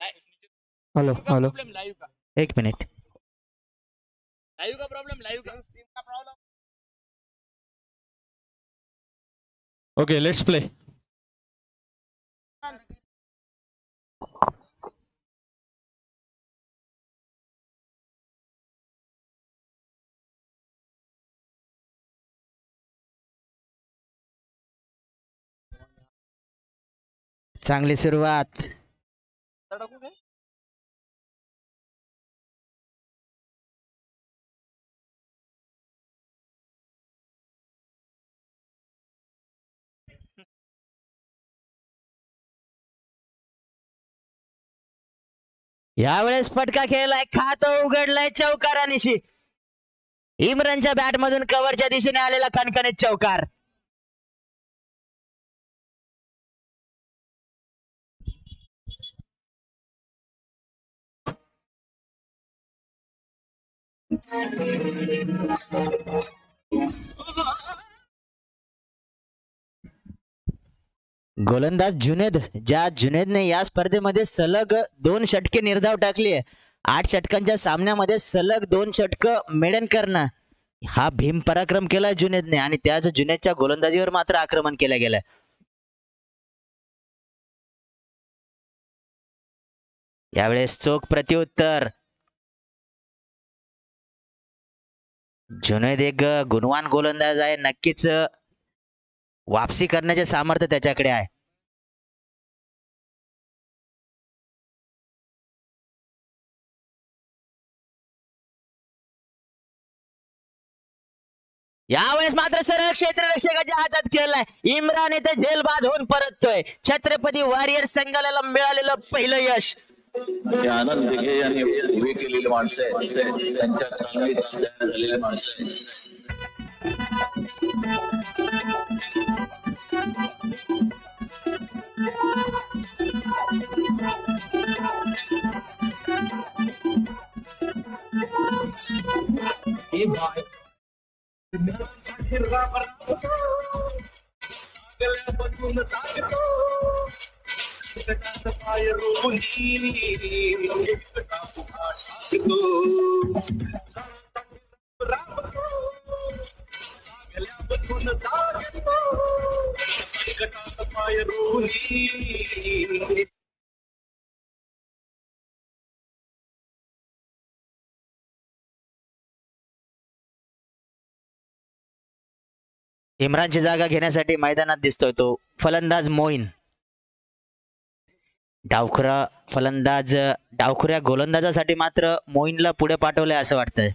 Hello hello problem live का एक minute live का प्रॉब्लम लाइव का स्ट्रीम का प्रॉब्लम ओके लेट्स प्ले चांगली सुरुवात टाकू काय यावेळेस फटका खेळलाय खातं उघडलाय चौकारानिशी इम्रानच्या बॅट मधून कव्हरच्या दिशेने आलेला खणखणीत चौकार गोलंदाज जुनेद जुनेदने या स्पर्धेमध्ये सलग 2 षटके निर्धाव टाकली आहे 8 षटकांच्या सामन्यामध्ये सलग 2 षटकं मेडन करणं हा भीम पराक्रम केलाय जुनेदने आणि त्याच जुनेदच्या गोलंदाजीवर मात्र आक्रमण केलं गेलंय यावेळेस चोख प्रत्युत्तर जुनेद एक गुणवान गोलंदाज आहे नक्कीच वापसी करण्याचे सामर्थ्य त्याच्याकडे आहे यावेळेस मात्र सरळ क्षेत्ररक्षकाच्या हातात खेळलाय इम्रान इथे झेलबाद होऊन परततोय छत्रपती वॉरियर संघाला मिळालेलं पहिलं यश आनंद दिघे यांनी उभी केलेली माणसं आहेत त्यांच्या तालमीत तयार झालेली माणसं इम्रानची जागा घेण्यासाठी मैदानात दिसतोय तो फलंदाज मोईन डावखुऱ्या गोलंदाजासाठी मात्र मोईनला पुढे पाठवलंय असं वाटतंय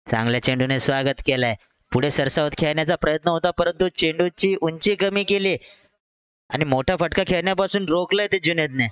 चांगल्या चेंडूने स्वागत केलंय पुढे सरसावत खेळण्याचा प्रयत्न होता परंतु चेंडूची उंची कमी केली आणि मोठा फटका खेळण्यापासून रोखलंय ते जुनेदने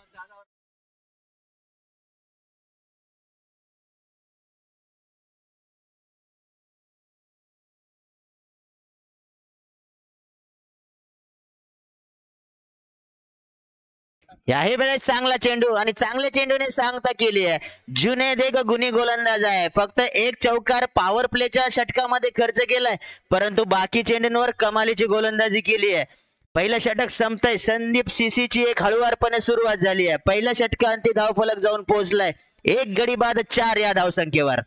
याही वेळेस चांगला चेंडू आणि चांगल्या चेंडूने सांगता केली आहे जुनेद एक गुणी गोलंदाज आहे फक्त एक चौकार पॉवर प्लेच्या षटकामध्ये खर्च केलाय परंतु बाकी चेंडूंवर कमालीची गोलंदाजी केली आहे पहिलं षटक संपतंय संदीप सीसीची एक हळुवारपणे सुरुवात झाली आहे पहिल्या षटकांती धावफलक जाऊन पोहोचलाय 1 गडी बाद 4 या धावसंख्येवर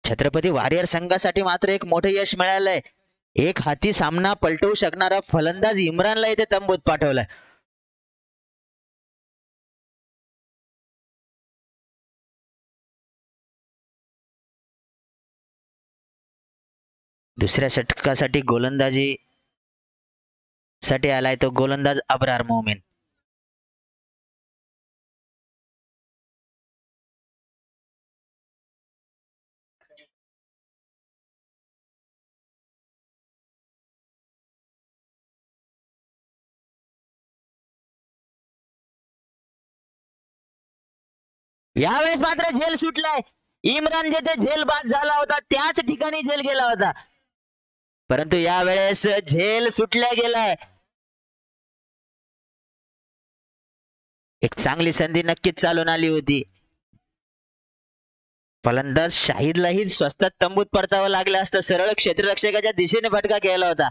छत्रपती वॉरियर संघासाठी मात्र एक मोठे यश मिळालंय एक हाती सामना पलटवू शकणारा फलंदाज इम्रानला इथे तंबूत पाठवलाय दुसऱ्या षटकासाठी गोलंदाजी साठी आलाय तो गोलंदाज अब्रार मोमीन यावेळेस मात्र झेल सुटलाय. इम्रान जेथे झेल बाद झाला होता त्याच ठिकाणी झेल गेला होता, परंतु यावेळेस झेल सुटल्या गेलाय. एक चांगली संधी नक्कीच चालून आली होती. फलंदाज शाहिदलाही स्वस्तात तंबूत परतावं लागलं असतं. सरळ क्षेत्ररक्षकाच्या दिशेने फटका केला होता,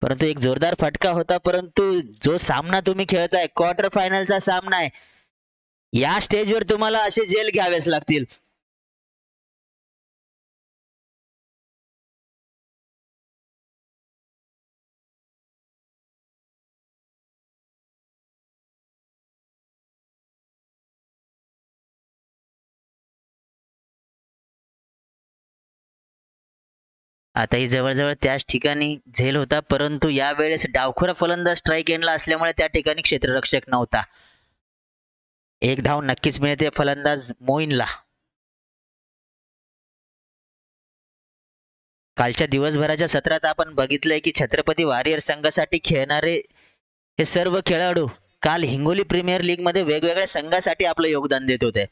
परंतु एक जोरदार फटका होता. परंतु जो सामना तुम्ही खेळताय क्वार्टर फायनलचा सामना आहे, या स्टेजवर तुम्हाला असे झेल घ्यावेच लागतील. आताही जवळजवळ त्याच ठिकाणी झेल होता, परंतु यावेळेस डावखुरा फलंदाज स्ट्राईक एंडला असल्यामुळे त्या ठिकाणी क्षेत्ररक्षक नव्हता. एक धाव नक्कीच मिळते फलंदाज मोईनला. कालच्या दिवसभराच्या सत्रात आपण बघितलंय की छत्रपती वॉरियर संघासाठी खेळणारे हे सर्व खेळाडू काल हिंगोली प्रीमियर लीग मध्ये वेगवेगळ्या संघासाठी आपलं योगदान देत होते.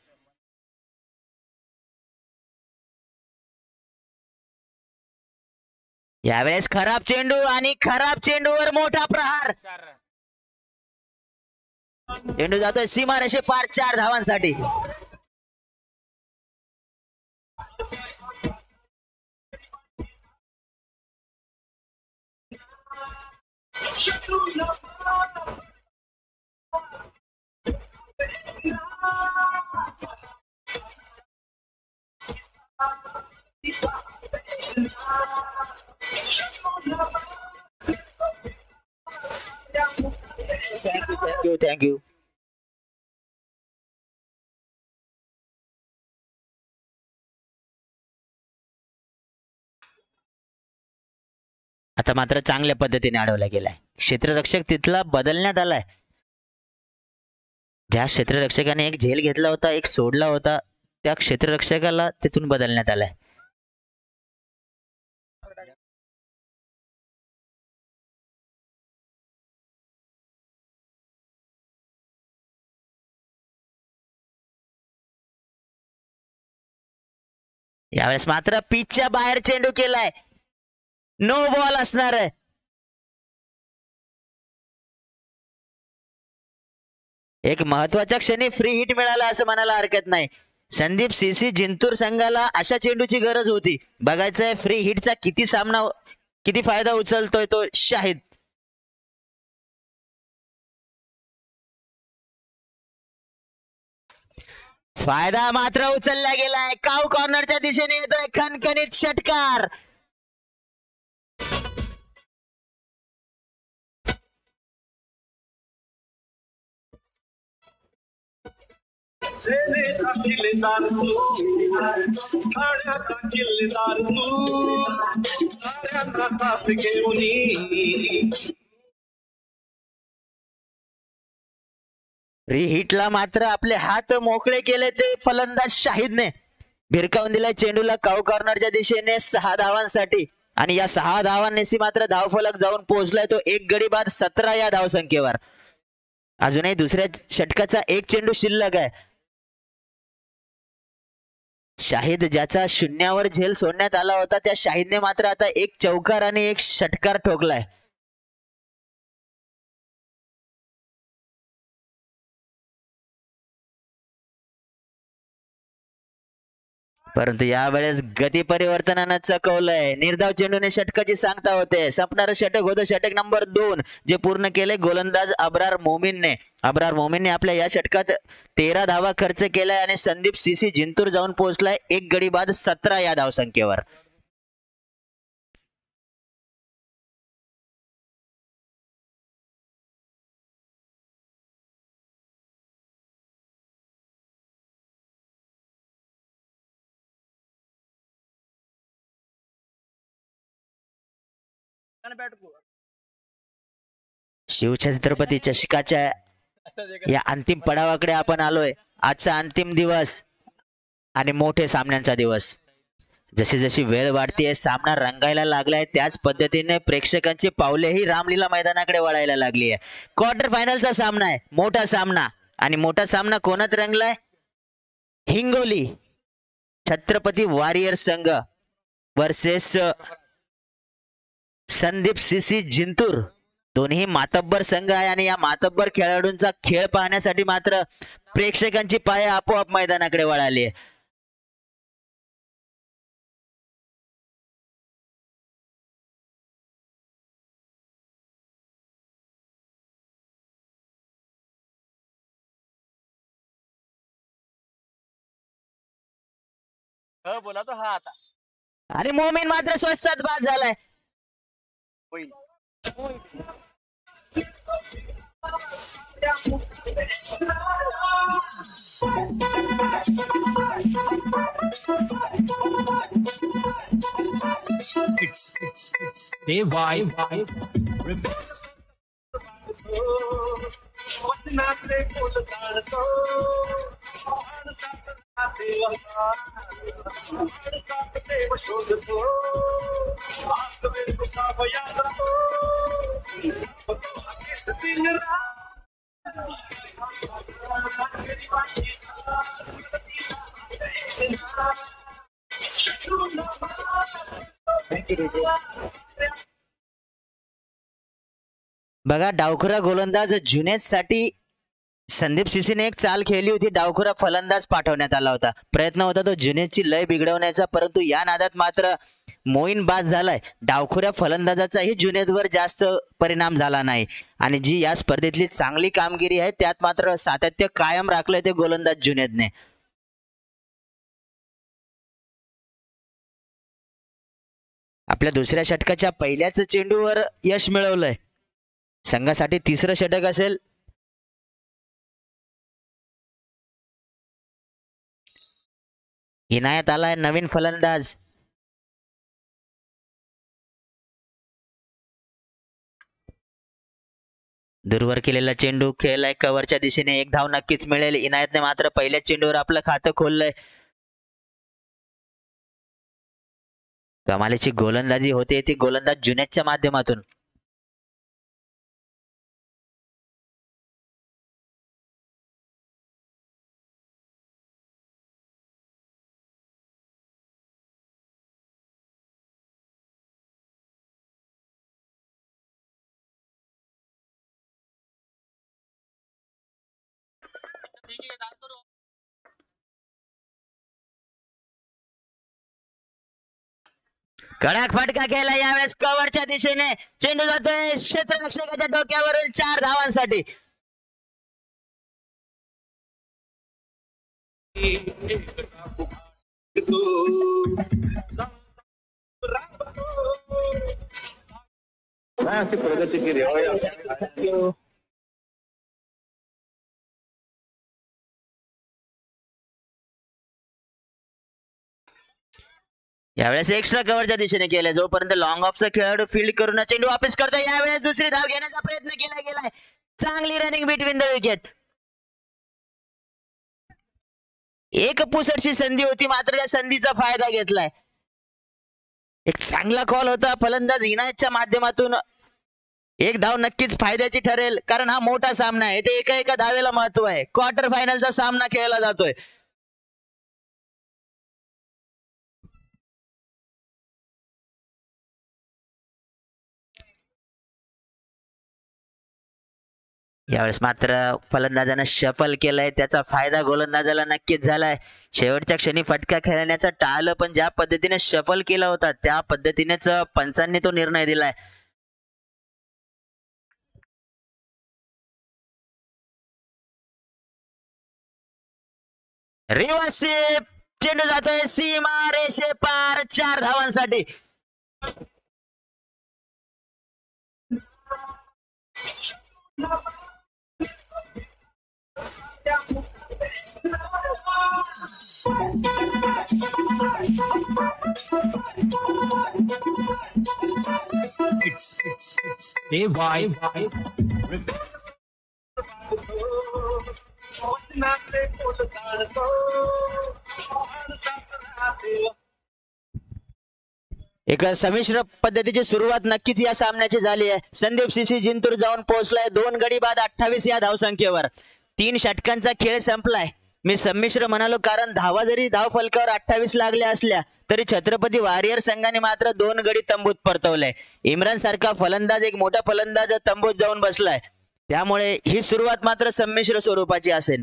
यावेळेस खराब चेंडू आणि खराब चेंडूवर मोठा प्रहार. चेंडू जातोय सीमारेषे पार 4 धावांसाठी. Thank you. आता मात्र चांगल्या पद्धतीने अडवला गेलाय. क्षेत्ररक्षक तिथला बदलण्यात आलाय. ज्या क्षेत्ररक्षकाने एक झेल घेतला होता, एक सोडला होता, त्या क्षेत्ररक्षकाला तिथून बदलण्यात आलाय. यावेळेस मात्र पिचच्या बाहेर चेंडू केलाय. नो बॉल असणार आहे. एक महत्वाच्या क्षणी फ्री हिट मिळाला असं म्हणायला हरकत नाही. संदीप सीसी जिंतूर संघाला अशा चेंडूची गरज होती. बघायचंय फ्री हिटचा किती फायदा उचलतोय तो शाहिद. फायदा मात्र उचलला गेलाय. काऊ कॉर्नरच्या दिशेने येतोय खणखणीत षटकार. किल्लेदार तू, ठाण्याचा किल्लेदार तू, साऱ्यांना साथ घेऊन. रिहिटला मात्र आपले हात मोकळे केले ते फलंदाज शाहिदने. भिरकावून दिलाय चेंडूला काऊ कॉर्नरच्या दिशेने 6 धावांसाठी, आणि या 6 धावांनी मात्र धावफलक जाऊन पोहोचलाय तो 1 गडी बाद 17 या धावसंख्येवर. अजूनही दुसऱ्या षटकाचा एक चेंडू शिल्लक आहे. शाहिद ज्याचा शून्यावर झेल सोडण्यात आला होता, त्या शाहिदने मात्र आता एक चौकार आणि एक षटकार ठोकलाय. परंतु यावेळेस गती परिवर्तनानं चकवलंय. निर्धाव चेंडूने षटकाची सांगता होते. संपणारं षटक होतं षटक नंबर 2, जे पूर्ण केले गोलंदाज अब्रार मोमीनने. अब्रार मोमीनने आपल्या या षटकात 13 धावा खर्च केलाय आणि संदीप सीसी जिंतूर जाऊन पोहोचलाय 1 गडी बाद 17 या धावसंख्येवर. शिवछत्रपती चषकाच्या या अंतिम पडावाकडे आपण आलोय. आजचा अंतिम दिवस आणि मोठे सामन्यांचा दिवस. जशी जशी वेळ वाढतीये, सामना रंगायला लागलाय, त्याच पद्धतीने प्रेक्षकांची पावलेही रामलीला मैदानाकडे वळायला लागली आहे. क्वार्टर फायनलचा सामना आहे, मोठा सामना. आणि मोठा सामना कोणात रंगलाय? हिंगोली छत्रपती वॉरियर संघ वर्सेस संदीप सीसी जिंतूर. दोन्ही मातब्बर संघ आहे आणि या मातब्बर खेळाडूंचा खेळ पाहण्यासाठी मात्र प्रेक्षकांची पाय आपोआप मैदानाकडे वळाली आहे. बोला तो हा आता आणि मोमीन मात्र स्वस्तात बाद झालाय. होईल. It's AY Remix. वचनाचे फुल झाडतो साथ देव शोधतो आसवे कुसावया जातो दिन बघा डावखुरा गोलंदाज जुनेद साठी संदीप सीसीने एक चाल खेळली होती. डावखुरा फलंदाज पाठवण्यात आला होता. प्रयत्न होता तो जुनेदची लय बिघडवण्याचा, परंतु या नादात मात्र मोईन बाद झालाय. डावखुऱ्या फलंदाजाचाही जुनेदवर जास्त परिणाम झाला नाही आणि जी या स्पर्धेतली चांगली कामगिरी आहे त्यात मात्र सातत्य कायम राखलंय ते गोलंदाज जुनेदने. आपल्या दुसऱ्या षटकाच्या पहिल्याच चेंडूवर यश मिळवलंय. संघासाठी तिसरं षटक असेल. इनायत आलाय नवीन फलंदाज. दूरवर केलेला चेंडू खेळलाय कव्हरच्या दिशेने. एक धाव नक्कीच मिळेल. इनायतने मात्र पहिल्या चेंडूवर आपलं खातं खोललंय. कमालीची गोलंदाजी होते ती गोलंदाज जुनेदच्या माध्यमातून. ठीक आहे डाल करू. कडक फटका केला यावेळेस कव्हरच्या दिशेने. चेंडू जातोय क्षेत्ररक्षकाच्या डोक्यावरून 4 धावांसाठी. अशी प्रगती केली हो. यावेळेस एक्स्ट्रा कव्हरच्या दिशेने केले. जोपर्यंत लॉंग ऑफचा खेळाडू फील्ड करून चेंडू वापस करतो. यावेळेस दुसरी धाव घेण्याचा प्रयत्न केला गेलाय. चांगली रनिंग बिटवीन द विकेट. एक पुसटची संधी होती मात्र त्या संधीचा फायदा घेतलाय. एक चांगला कॉल होता फलंदाज इनायतच्या माध्यमातून. एक धाव नक्कीच फायद्याची ठरेल कारण हा मोठा सामना आहे. ते एका एका धावेला महत्व आहे. क्वार्टर फायनलचा सामना खेळला जातोय. यावेळेस मात्र फलंदाजानं शफल केलंय. त्याचा फायदा गोलंदाजाला नक्कीच झालाय. शेवटच्या क्षणी फटका खेळण्याचं टाळलं पण ज्या पद्धतीने शफल केला होता त्या पद्धतीनेच पंचांनी तो निर्णय दिलाय. रिव्हर्स चेंडू जातोय सीमा रेषे पार 4 धावांसाठी. It's AY Remix. वचनाचे फुल झाडतो एक संमिश्र पद्धतीची सुरुवात नक्कीच या सामन्याची झाली आहे. संदीप सीसी जिंतूर जाऊन पोहोचलाय 2 गडी बाद 28 या धावसंख्येवर. 3 षटकांचा खेळ संपलाय. मी संमिश्र म्हणालो कारण धावा जरी धाव फलकावर 28 लागल्या असल्या तरी छत्रपती वारियर संघाने मात्र 2 गडी तंबूत परतवले. इम्रान सारखा फलंदाज एक मोठा फलंदाज तंबूत जाऊन बसलाय. त्यामुळे ही सुरुवात मात्र संमिश्र स्वरूपाची असेल.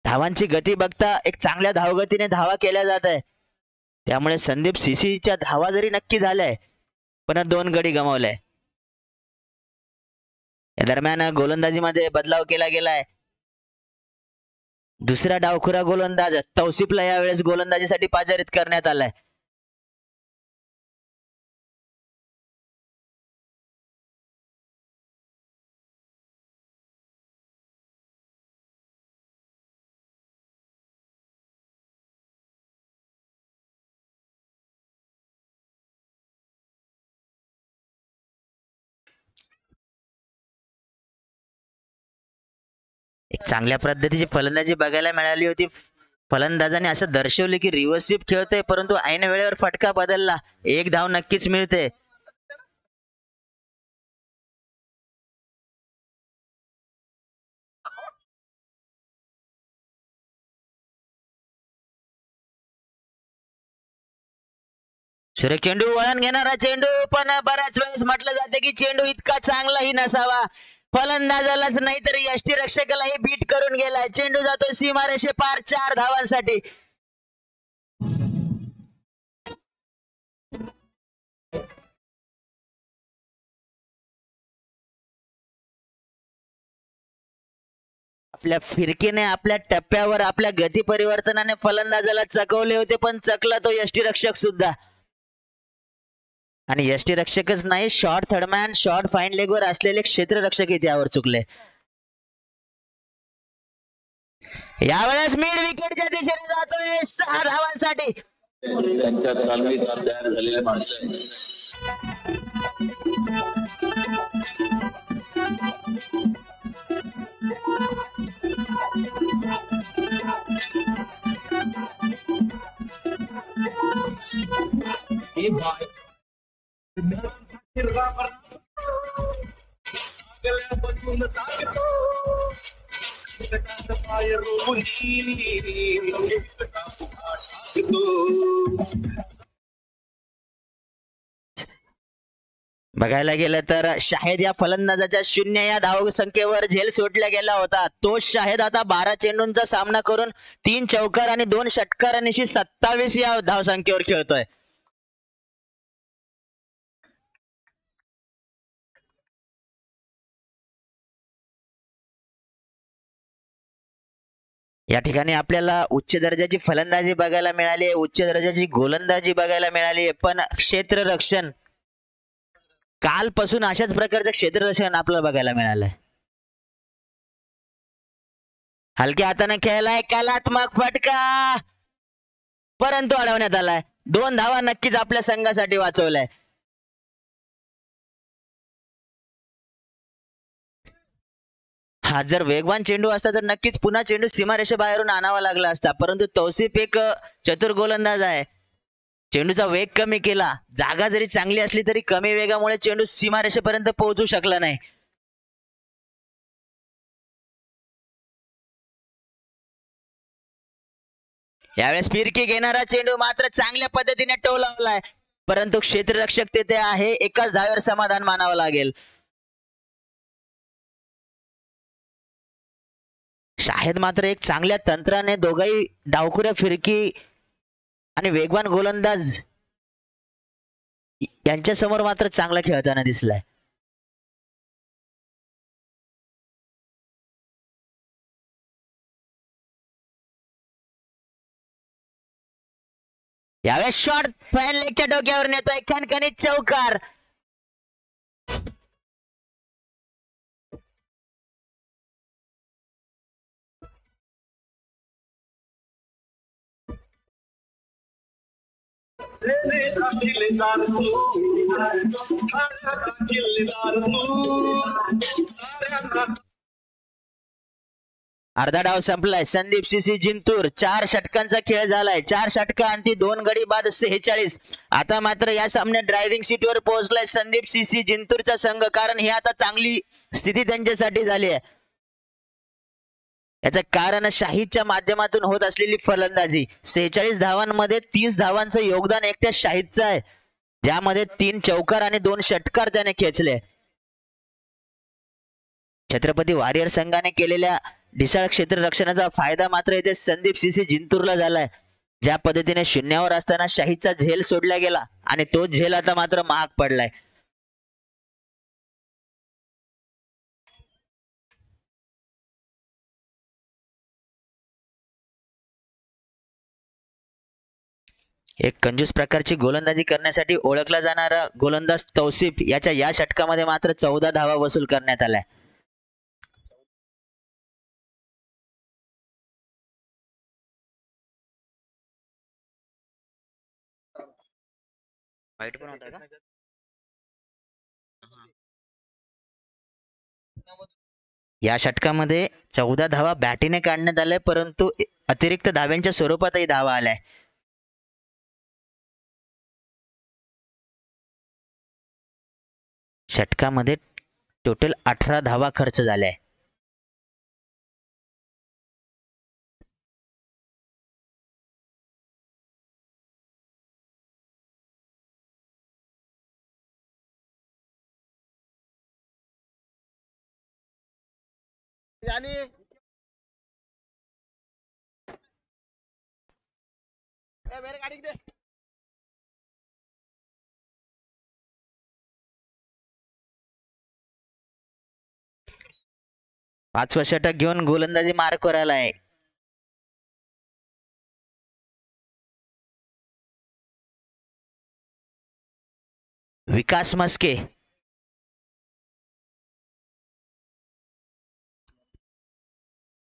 धावांची गती बघता एक चांगल्या धावगतीने धावा केल्या जात आहे. त्यामुळे संदीप सीसीच्या धावा जरी नक्की झाल्याय पण 2 गडी गमावले. या दरम्यान गोलंदाजीमध्ये बदलाव केला गेलाय. दुसरा डावखुरा गोलंदाज तौसिफला यावेळेस गोलंदाजीसाठी पाचारित करण्यात आलाय. एक चांगल्या पद्धतीची फलंदाजी बघायला मिळाली होती. फलंदाजाने असं दर्शवले की रिव्हर्स स्वीप खेळतोय परंतु ऐन वेळेवर फटका बदलला. 1 धाव नक्कीच मिळते. सुरेख चेंडू वळण घेणारा चेंडू पण बऱ्याच वेळेस म्हटलं जाते की चेंडू इतका चांगलाही नसावा. फलंदाजालाच नाही तर यष्टीरक्षकालाही बीट करून गेलाय. चेंडू जातो सीमारेषे पार 4 धावांसाठी. आपल्या फिरकीने आपल्या टप्प्यावर आपल्या गती परिवर्तनाने फलंदाजाला चकवले होते पण चकला तो यष्टीरक्षक सुद्धा. आणि यष्टीरक्षकच नाही शॉर्ट थर्डमॅन शॉर्ट फाईन लेगवर असलेले क्षेत्ररक्षक त्यावर चुकले. यावेळेस मिड विकेटच्या दिशेने जातोय 6 धावांसाठी. त्यांच्या तालमीत तयार झालेले माणसं Hey, boy. बघायला गेलं तर शाहिद या फलंदाजाच्या 0 या धाव संख्येवर झेल सोडला गेला होता. तो शाहिद आता 12 चेंडूंचा सामना करून 3 चौकार आणि 2 षटकारांनिशी 27 या धाव संख्येवर खेळतोय. या ठिकाणी आपल्याला उच्च दर्जाची फलंदाजी बघायला मिळाली आहे, उच्च दर्जाची गोलंदाजी बघायला मिळाली आहे, पण क्षेत्ररक्षण कालपासून अशाच प्रकारचं क्षेत्ररक्षण आपल्याला बघायला मिळालंय. हलक्या हाताने खेळलाय कलात्मक फटका परंतु अडवण्यात आलाय. 2 धावा नक्कीच आपल्या संघासाठी वाचवलाय. हा जर वेगवान चेंडू असता तर नक्कीच पुन्हा चेंडू सीमारेषेबाहेरून आणावा लागला असता, परंतु तौसिफ एक चतुर गोलंदाज आहे. चेंडूचा वेग कमी केला. जागा जरी चांगली असली तरी कमी वेगामुळे चेंडू सीमारेषेपर्यंत पोहोचू शकला नाही. यावेळेस फिरकी घेणारा चेंडू मात्र चांगल्या पद्धतीने टोलावलाय, परंतु क्षेत्ररक्षक तेथे आहे. एकाच धावेवर समाधान मानावं लागेल. शाहिद मात्र एक चांगल्या तंत्राने दोघाही डावखुऱ्या फिरकी आणि वेगवान गोलंदाज यांच्या समोर मात्र चांगला खेळताना दिसलाय. यावेळेस शॉट फॅन लेगच्या डोक्यावर नेतोय खणखणीत चौकार. अर्धा डाव संपलाय. संदीप सीसी जिंतूर 4 षटकांचा खेळ झालाय. 4 षटका आणि 2 गडी बाद 46. आता मात्र या सामन्यात ड्रायव्हिंग सीटवर पोहोचलाय संदीप सीसी जिंतूरचा संघ, कारण ही आता चांगली स्थिती त्यांच्यासाठी झाली आहे. याचं कारण शाहिदच्या माध्यमातून होत असलेली फलंदाजी. 46 धावांमध्ये 30 धावांचं योगदान एकट्या शाहिदचं आहे, ज्यामध्ये 3 चौकार आणि 2 षटकार त्याने खेचले. छत्रपती वारियर संघाने केलेल्या ढिसाळ क्षेत्ररक्षणाचा फायदा मात्र येथे संदीप सीसी जिंतूरला झालाय. ज्या पद्धतीने शून्यावर असताना शाहिदचा झेल सोडला गेला आणि तो झेल आता मात्र महाग पडलाय. एक कंजूस प्रकारची गोलंदाजी करण्यासाठी ओळखला जाणारा गोलंदाज तौसिफ याच्या या षटकामध्ये मात्र 14 धावा वसूल करण्यात आल्या. वाईट पण होता का? या षटकामध्ये 14 धावा बॅटीने काढण्यात आल्या, परंतु अतिरिक्त धाव्यांच्या स्वरूपातही धावा आल्या. षटकामध्ये टोटल 18 धावा खर्च झाल्या. यानी 5वा षटक घेऊन गोलंदाजी मार्कवर आलाय. विकास मस्के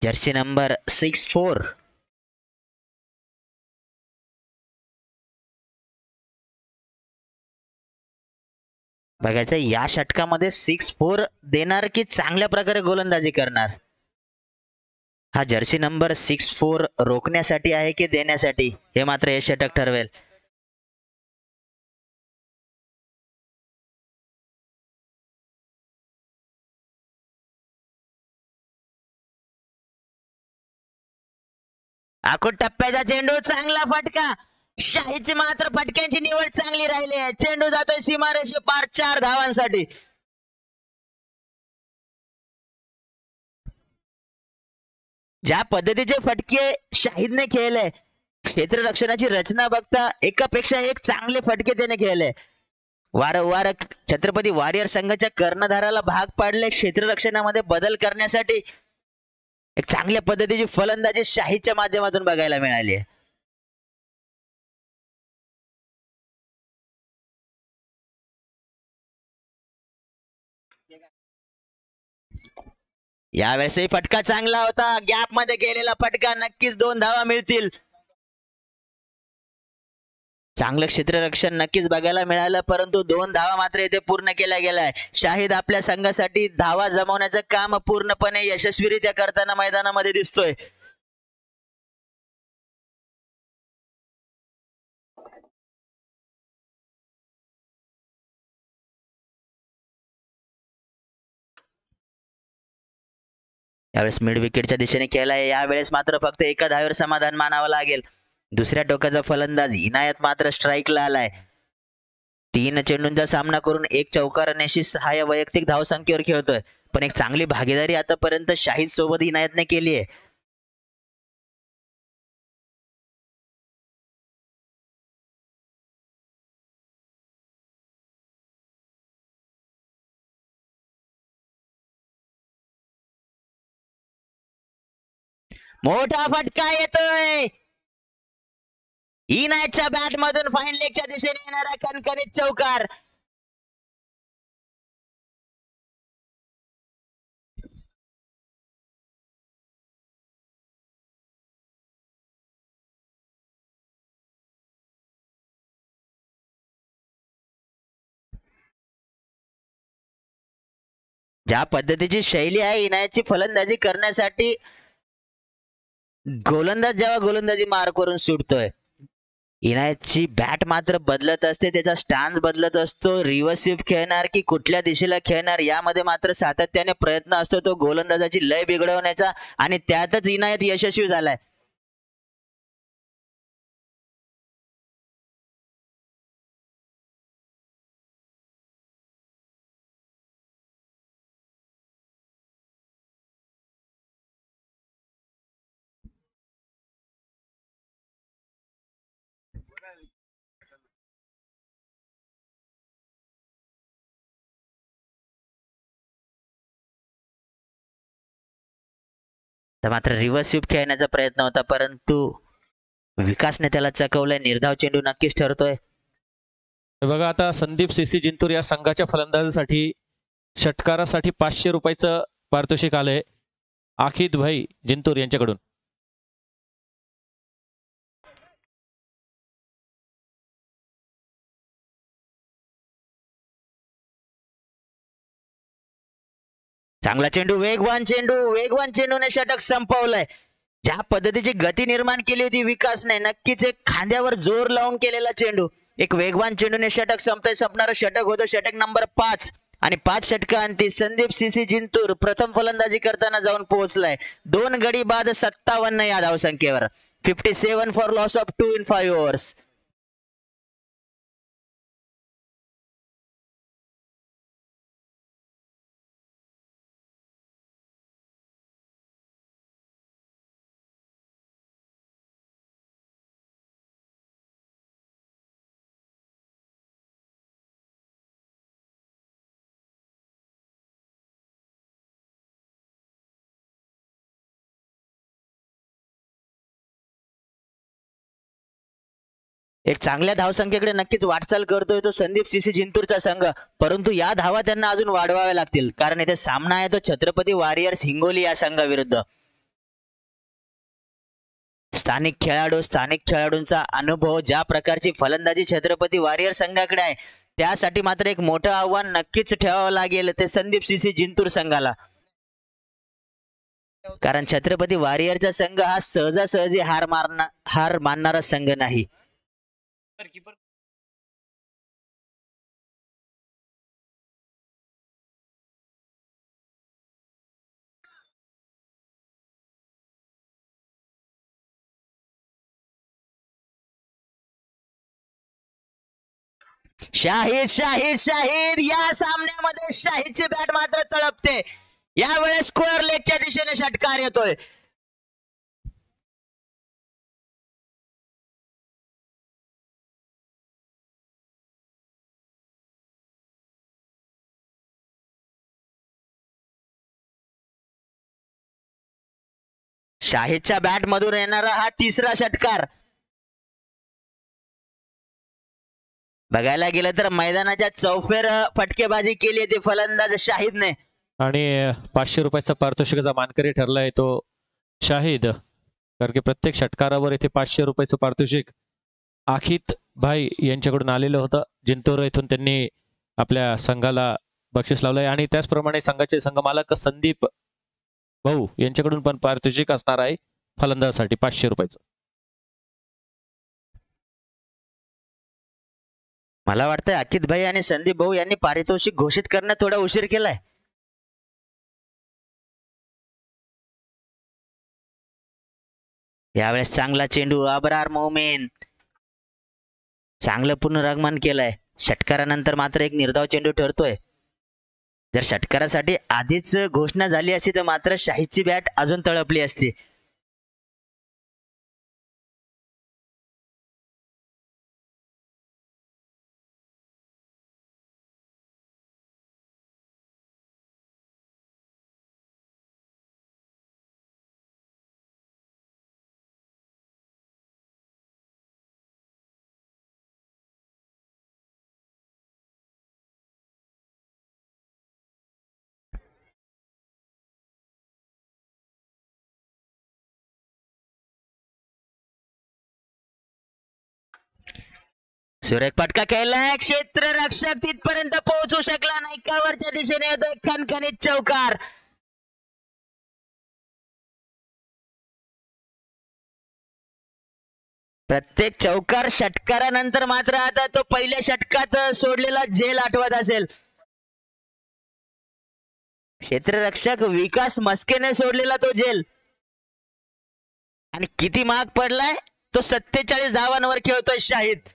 जर्सी नंबर 64. बघायचं या षटकामध्ये 6-4 देणार की चांगल्या प्रकारे गोलंदाजी करणार. हा जर्सी नंबर 6-4 रोखण्यासाठी आहे की देण्यासाठी, हे मात्र हे षटक ठरवेल. आखूड टप्प्याचा चेंडू, चांगला फटका. शाहीची मात्र फटक्यांची निवड चांगली राहिली आहे. चेंडू जातोय सीमारेषे पार 4 धावांसाठी. ज्या पद्धतीचे फटके शाहिदने खेळले, क्षेत्ररक्षणाची रचना बघता एकापेक्षा एक चांगले फटके त्याने खेळले. वारंवार छत्रपती वारियर संघाच्या कर्णधाराला भाग पाडले क्षेत्ररक्षणामध्ये बदल करण्यासाठी. एक चांगल्या पद्धतीची फलंदाजी शाहीच्या माध्यमातून बघायला मिळाली आहे. यावेळेसही फटका चांगला होता. गॅप मध्ये गेलेला फटका, नक्कीच 2 धावा मिळतील. चांगलं क्षेत्ररक्षण नक्कीच बघायला मिळालं, परंतु 2 धावा मात्र इथे पूर्ण केल्या गेलाय. शाहिद आपल्या संघासाठी धावा जमवण्याचं काम पूर्णपणे यशस्वीरित्या करताना मैदानामध्ये दिसतोय. यावेळेस मिड विकेटच्या दिशेने केलाय. यावेळेस मात्र फक्त एका धावेवर समाधान मानावं लागेल. दुसऱ्या टोकाचा फलंदाज इनायत मात्र स्ट्राईकला आलाय. 3 चेंडूंचा सामना करून 1 चौकार आणि 6 वैयक्तिक धावसंख्येवर खेळतोय. पण एक चांगली भागीदारी आतापर्यंत शाहिद सोबत इनायतने केली आहे. मोठा फटका येतोय. इनायतच्या बॅट मधून फाईन लेगच्या दिशेने येणारा कणकणीत चौकार. ज्या पद्धतीची शैली आहे इनायतची फलंदाजी करण्यासाठी, गोलंदाज जेव्हा गोलंदाजी मार्कवरून सुटतोय, इनायतची बॅट मात्र बदलत असते, त्याचा स्टॅन्स बदलत असतो. रिव्हर्स स्वीप खेळणार की कुठल्या दिशेला खेळणार यामध्ये मात्र सातत्याने प्रयत्न असतो तो गोलंदाजाची लय बिघडवण्याचा, आणि त्यातच इनायत यशस्वी झालाय. तर मात्र रिव्हर्स स्वीप खेळण्याचा प्रयत्न होता, परंतु विकासने त्याला चकवलंय. निर्धाव चेंडू नक्कीच ठरतोय. हे बघा आता संदीप सीसी जिंतूर या संघाच्या फलंदाजासाठी षटकारासाठी 500 रुपयाचं पारितोषिक आलंय आखिद भाई जिंतूर यांच्याकडून. चांगला चेंडू, वेगवान चेंडूने षटक संपवलंय. ज्या पद्धतीची गती निर्माण केली होती विकासने, नक्कीच एक खांद्यावर जोर लावून केलेला चेंडू. एक वेगवान चेंडूने षटक संपणारं षटक होतं षटक नंबर 5, आणि 5 षटकांती संदीप सीसी जिंतूर प्रथम फलंदाजी करताना जाऊन पोहोचलाय. 2 गडी बाद 57 या धावसंख्येवर. 57 for loss of 2 in 5 overs. एक चांगल्या धावसंख्येकडे नक्कीच वाटचाल करतोय तो संदीप सीसी जिंतूरचा संघ, परंतु या धावा त्यांना अजून वाढवाव्या लागतील, कारण इथे सामना आहे तो छत्रपती वॉरियर्स हिंगोली या संघाविरुद्ध. स्थानिक खेळाडूंचा अनुभव, ज्या प्रकारची फलंदाजी छत्रपती वॉरियर्स संघाकडे आहे, त्यासाठी मात्र एक मोठं आव्हान नक्कीच ठेवावं लागेल ते संदीप सीसी जिंतूर संघाला. कारण छत्रपती वॉरियरचा संघ हा सहजासहजी हार मानणारा संघ नाही. कीपर शाहिद या सामन्यामध्ये शाहिदची बॅट मात्र तळपते. यावेळेस स्क्वेअर लेगच्या दिशेने षटकार येतोय. शाहिदच्या बॅट मधून येणारा हा तिसरा षटकार. बघायला गेलं तर मैदानाच्या चौफेर फटकेबाजी केली होती फलंदाज शाहिदने, आणि 500 रुपयाचा पारितोषिकाचा मानकरी ठरलाय तो शाहिद, कारण की प्रत्येक षटकारावर इथे 500 रुपयाचं पारितोषिक आखिद भाई यांच्याकडून आलेलं होतं. जिंतूर येथून त्यांनी आपल्या संघाला बक्षीस लावलंय, आणि त्याचप्रमाणे संघाचे संघमालक संदीप भाऊ यांच्याकडून पण पारितोषिक असणार आहे फलंदाजासाठी 500 रुपयाचं. मला वाटतंय आखिद भाई आणि संदीप भाऊ यांनी पारितोषिक घोषित करण्यात थोडा उशीर केलाय. यावेळेस चांगला चेंडू, अबरार मोमेन चांगलं पुनरागमन केलंय. षटकारानंतर मात्र एक निर्धाव चेंडू ठरतोय. जर षटकारासाठी आधीच घोषणा झाली असती तर मात्र शाहिदची बॅट अजून तळपली असती. सुरेख फटका खेळलाय, क्षेत्ररक्षक तिथपर्यंत पोहोचू शकला नाही. कव्हरच्या दिशेने येतोय खणखणीत चौकार. प्रत्येक चौकार षटकारानंतर मात्र आता तो पहिल्या षटकात सोडलेला झेल आठवत असेल. क्षेत्ररक्षक विकास मस्केने सोडलेला तो झेल आणि किती माग पडलाय तो 47 धावांवर खेळतोय शाहिद.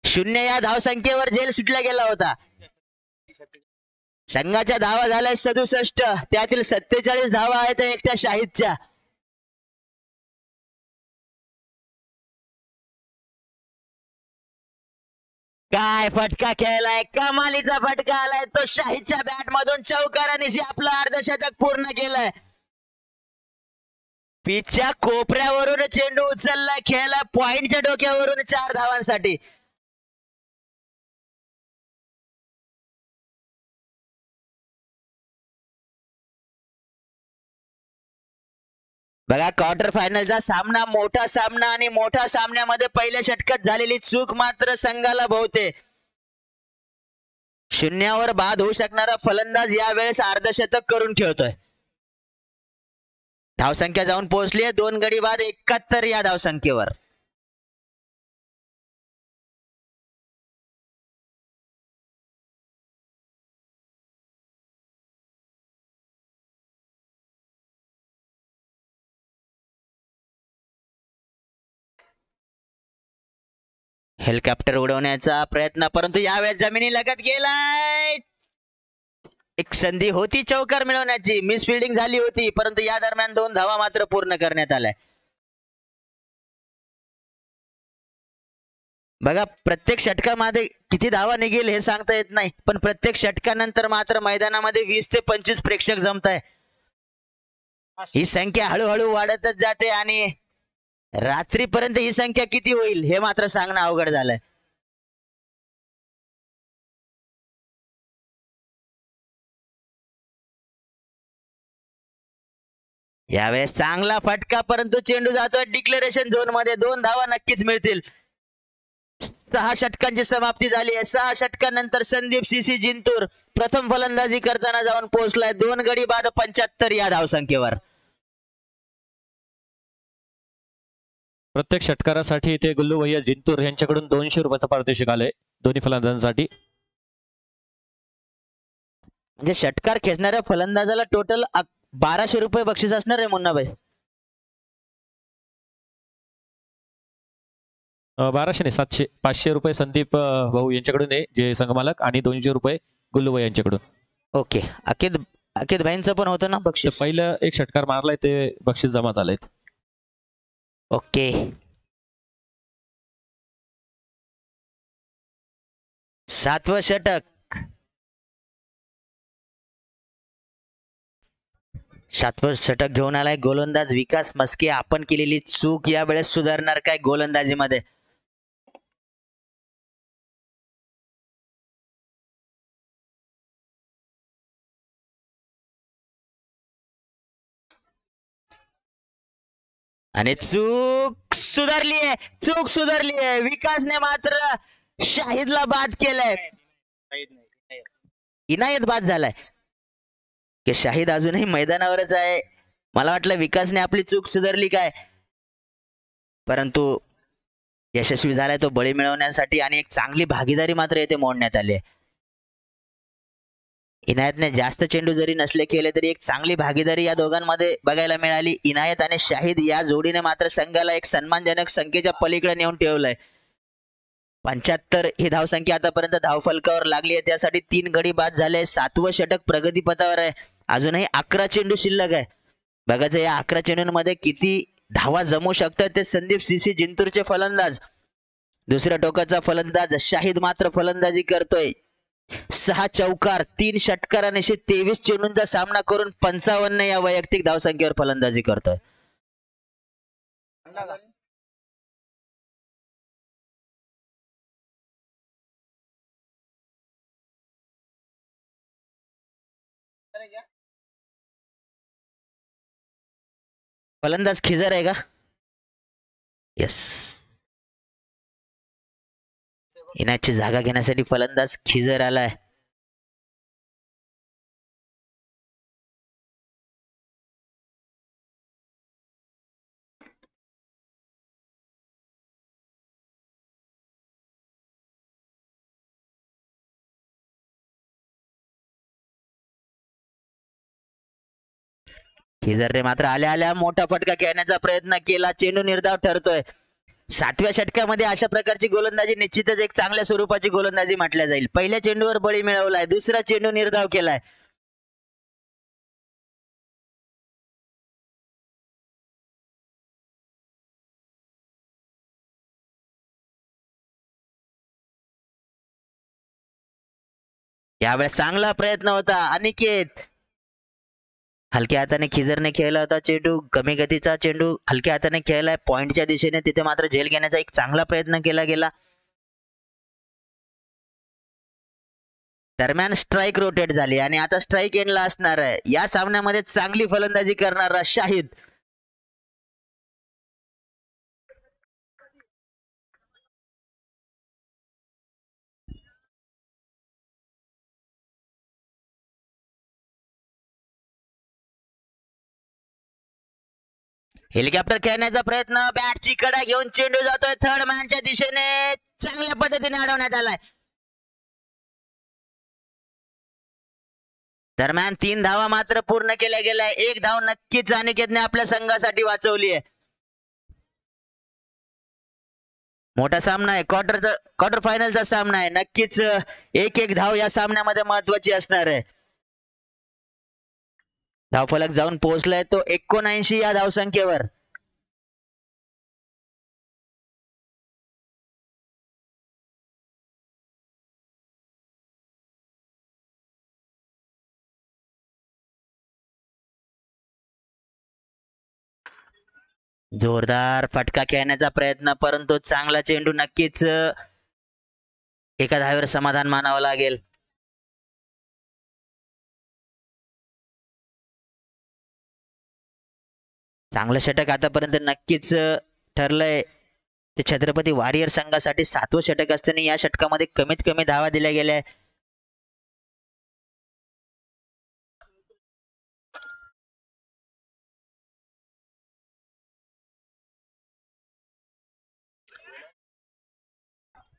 0 या धावसंख्येवर झेल सुटला गेला होता. संघाच्या धावा झाल्या 67, त्यातील 47 धावा आहेत एकट्या शाहिदच्या. काय फटका खेळलाय, कमालीचा फटका आलाय तो शाहिदच्या बॅट मधून. चौकाराने आपलं अर्धशतक पूर्ण केलंय. पिचच्या कोपऱ्यावरून चेंडू उचलला, खेळला पॉइंटच्या डोक्यावरून 4 धावांसाठी. बघा क्वार्टर फायनलचा सामना मोठा सामना आणि मोठ्या सामन्यामध्ये पहिल्या षटकात झालेली चूक मात्र संघाला भोवते. 0 बाद होऊ शकणारा फलंदाज यावेळेस अर्धशतक करून खेळतोय. धावसंख्या जाऊन पोहोचली आहे 2 गडी बाद 71 या धावसंख्येवर. हेलिकॉप्टर उडवण्याचा प्रयत्न, परंतु यावेळेस जमिनी लगत गेलाय. एक संधी होती चौकार मिळवण्याची, मिस फिल्डिंग झाली होती, परंतु या दरम्यान 2 धावा मात्र पूर्ण करण्यात आल्या. बघा प्रत्येक षटकामध्ये किती धावा निघेल हे सांगता येत नाही, पण प्रत्येक षटकानंतर मात्र मैदानामध्ये 20 ते 25 प्रेक्षक जमताय. ही संख्या हळूहळू वाढतच जाते आणि रात्रीपर्यंत ही संख्या किती होईल हे मात्र सांगणं अवघड झालंय. यावेळेस चांगला फटका, परंतु चेंडू जातोय डिक्लेरेशन झोन मध्ये. 2 धावा नक्कीच मिळतील. 6 षटकांची समाप्ती झाली आहे. 6 षटकांनंतर संदीप सीसी जिंतूर प्रथम फलंदाजी करताना जाऊन पोहोचलाय 2 गडी बाद 75 या धावसंख्येवर. प्रत्येक षटकारासाठी इथे गुल्लू भैया जिंतूर यांच्याकडून 200 रुपयाचा पारितोषिक आलंय दोन्ही फलंदाजांसाठी. म्हणजे षटकार खेचणाऱ्या फलंदाजाला टोटल 1200 रुपये बक्षीस असणार आहे मुन्नाभाई. 1200 नाही 700 500 रुपये संदीप भाऊ यांच्याकडून आहे जे संघमालक, आणि 200 रुपये गुल्लू भैया यांच्याकडून. ओके, अकित भाईंचं पण होतं ना बक्षीस. पहिलं एक षटकार मारलाय ते बक्षीस जमा झालंय. ओके, सातवं षटक. सातवं षटक घेऊन आलाय गोलंदाज विकास मस्के. आपण केलेली चूक यावेळेस सुधारणार काय गोलंदाजीमध्ये? आणि चूक सुधारली आहे, चूक सुधारली आहे. विकासने मात्र शाहिदला बाद केलंय. इनायत बाद झालाय की शाहिद अजूनही मैदानावरच आहे. मला वाटलं विकासने आपली चूक सुधारली काय, परंतु यशस्वी झालाय तो बळी मिळवण्यासाठी आणि एक चांगली भागीदारी मात्र येथे मोडण्यात आली आहे. इनायतने जास्त चेंडू जरी नसले केले तरी एक चांगली भागीदारी या दोघांमध्ये बघायला मिळाली. इनायत आणि शाहिद या जोडीने मात्र संघाला एक सन्मानजनक संख्येच्या पलीकडे नेऊन ठेवलंय. 75 ही धावसंख्या आतापर्यंत धावफलकावर लागली आहे, त्यासाठी 3 गडी बाद झाले. 7वं षटक प्रगतीपथावर आहे. अजूनही 11 चेंडू शिल्लक आहे. बघायचं या 11 चेंडूंमध्ये किती धावा जमू शकतात ते संदीप सीसी जिंतूरचे फलंदाज. दुसऱ्या टोकाचा फलंदाज शाहिद मात्र फलंदाजी करतोय. 6 चौकार 3 षटकार आणि 23 चेंडूंचा सामना करून 55 या वैयक्तिक धावसंख्येवर फलंदाजी करतोय. फलंदाज खिजर आहे का? यस, इनायतची जागा घेण्यासाठी फलंदाज खिजर आलाय. खिजरने मात्र आल्या आल्या मोठा फटका खेळण्याचा प्रयत्न केला. चेंडू निर्धाव ठरतोय. 7व्या षटकामध्ये अशा प्रकारची गोलंदाजी निश्चितच एक चांगल्या स्वरूपाची गोलंदाजी म्हटल्या जाईल. पहिल्या चेंडूवर बळी मिळवलाय, दुसरा चेंडू निर्धाव केलाय. यावेळेस चांगला प्रयत्न होता. अनिकेत हलक्या हाताने खिजरने खेळला होता चेंडू, कमी गतीचा चेंडू हलक्या हाताने खेळलाय पॉइंटच्या दिशेने. तिथे मात्र झेल घेण्याचा एक चांगला प्रयत्न केला गेला. दरम्यान स्ट्राईक रोटेट झाली आणि आता स्ट्राईक एंडला असणार आहे. या सामन्यामध्ये चांगली फलंदाजी करणारा शाहिद. हेलिकॉप्टर खेळण्याचा प्रयत्न, बॅटची कडा घेऊन चेंडू जातोय थर्ड मॅनच्या दिशेने, चांगल्या पद्धतीने अडवण्यात आलाय. दरम्यान 3 धावा मात्र पूर्ण केल्या गेल्या. 1 धाव नक्कीच अनिकेतने आपल्या संघासाठी वाचवली आहे. मोठा सामना आहे, क्वार्टर फायनलचा सामना आहे. नक्कीच 1-1 धाव या सामन्यामध्ये महत्वाची असणार आहे. धावफलक जाऊन पोहोचलाय तो 79 या धावसंख्येवर. जोरदार फटका खेळण्याचा प्रयत्न, परंतु चांगला चेंडू. नक्कीच एका धावेवर समाधान मानावं लागेल. चांगलं षटक आतापर्यंत नक्कीच ठरलंय. ते छत्रपती वॉरियर संघासाठी 7वं षटक असताना या षटकामध्ये कमीत कमी धावा दिल्या गेल्या.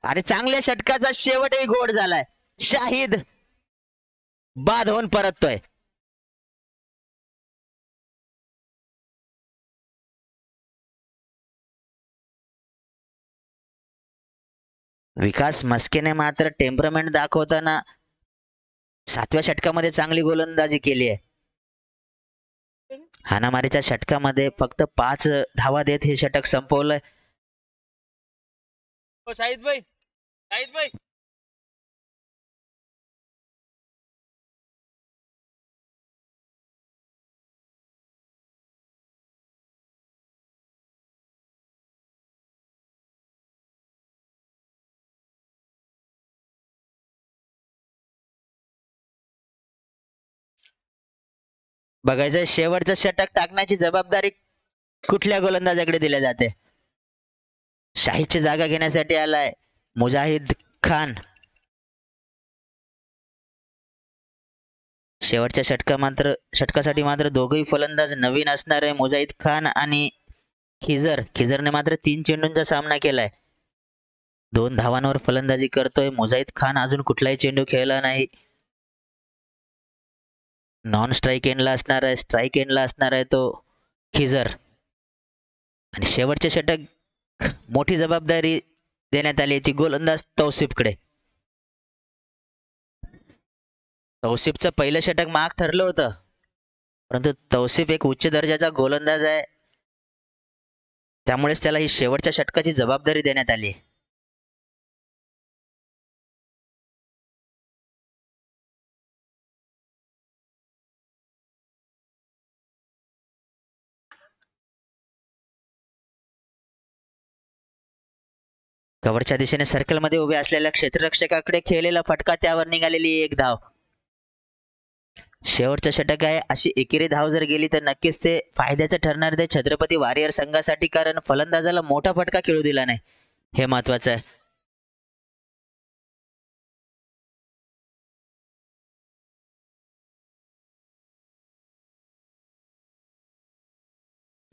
आणि चांगल्या षटकाचा शेवटही गोड झालाय. शाहिद बाद होऊन परततोय. विकास मस्केने मात्र टेम्परमेंट दाखवताना 7व्या षटकामध्ये चांगली गोलंदाजी केली आहे. हाणामारीच्या षटकामध्ये फक्त 5 धावा देत हे षटक संपवलंय. शाहिद भाई, शाहिद भाई. बघायचं शेवटचं षटक टाकण्याची जबाबदारी कुठल्या गोलंदाजाकडे दिली जाते. शाहिदची जागा घेण्यासाठी आलाय मुजाहिद खान. शेवटच्या षटकासाठी मात्र दोघही फलंदाज नवीन असणार आहे, मुजाहिद खान आणि खिजरने मात्र 3 चेंडूंचा सामना केलाय. 2 धावांवर फलंदाजी करतोय. मुजाहिद खान अजून कुठलाही चेंडू खेळला नाही. नॉन स्ट्राईक एंडला असणार आहे, स्ट्राईक एंडला असणार आहे तो खिजर. आणि शेवटचे षटक मोठी जबाबदारी देण्यात आली ती गोलंदाज तौसिफकडे. तौसिफचं पहिलं षटक महाग ठरलं होतं, परंतु तौसिफ एक उच्च दर्जाचा गोलंदाज आहे, त्यामुळेच त्याला ही शेवटच्या षटकाची जबाबदारी देण्यात आली. कव्हरच्या दिशेने सर्कलमध्ये उभे असलेल्या क्षेत्ररक्षकाकडे खेळलेला फटका, त्यावर निघालेली 1 धाव. शेवटचं षटक आहे, अशी एकेरी धाव जर गेली तर नक्कीच ते फायद्याचं ठरणार ते छत्रपती वॉरियर संघासाठी, कारण फलंदाजाला मोठा फटका खेळू दिला नाही, हे महत्वाचं आहे.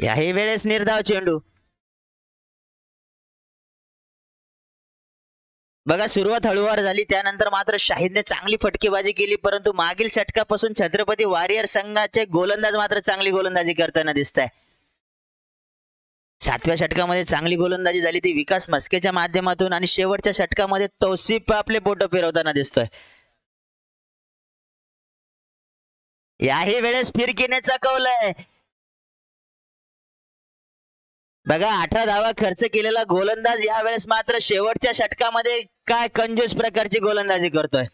याही वेळेस निर्धाव चेंडू. बघा सुरुवात हळूवार झाली, त्यानंतर मात्र शाहिदने चांगली फटकेबाजी केली, परंतु मागील षटकापासून छत्रपती वारियर संघाचे गोलंदाज मात्र चांगली गोलंदाजी करताना दिसत आहे. 7व्या षटकामध्ये चांगली गोलंदाजी झाली ती विकास मस्केच्या माध्यमातून, आणि शेवटच्या षटकामध्ये तौसिफ आपले बोट फिरवताना दिसतोय. याही वेळेस फिरकीने चकवलंय. बघा 18 धावा खर्च केलेला गोलंदाज यावेळेस मात्र शेवटच्या षटकामध्ये काय कंजूस प्रकारची गोलंदाजी करतोय.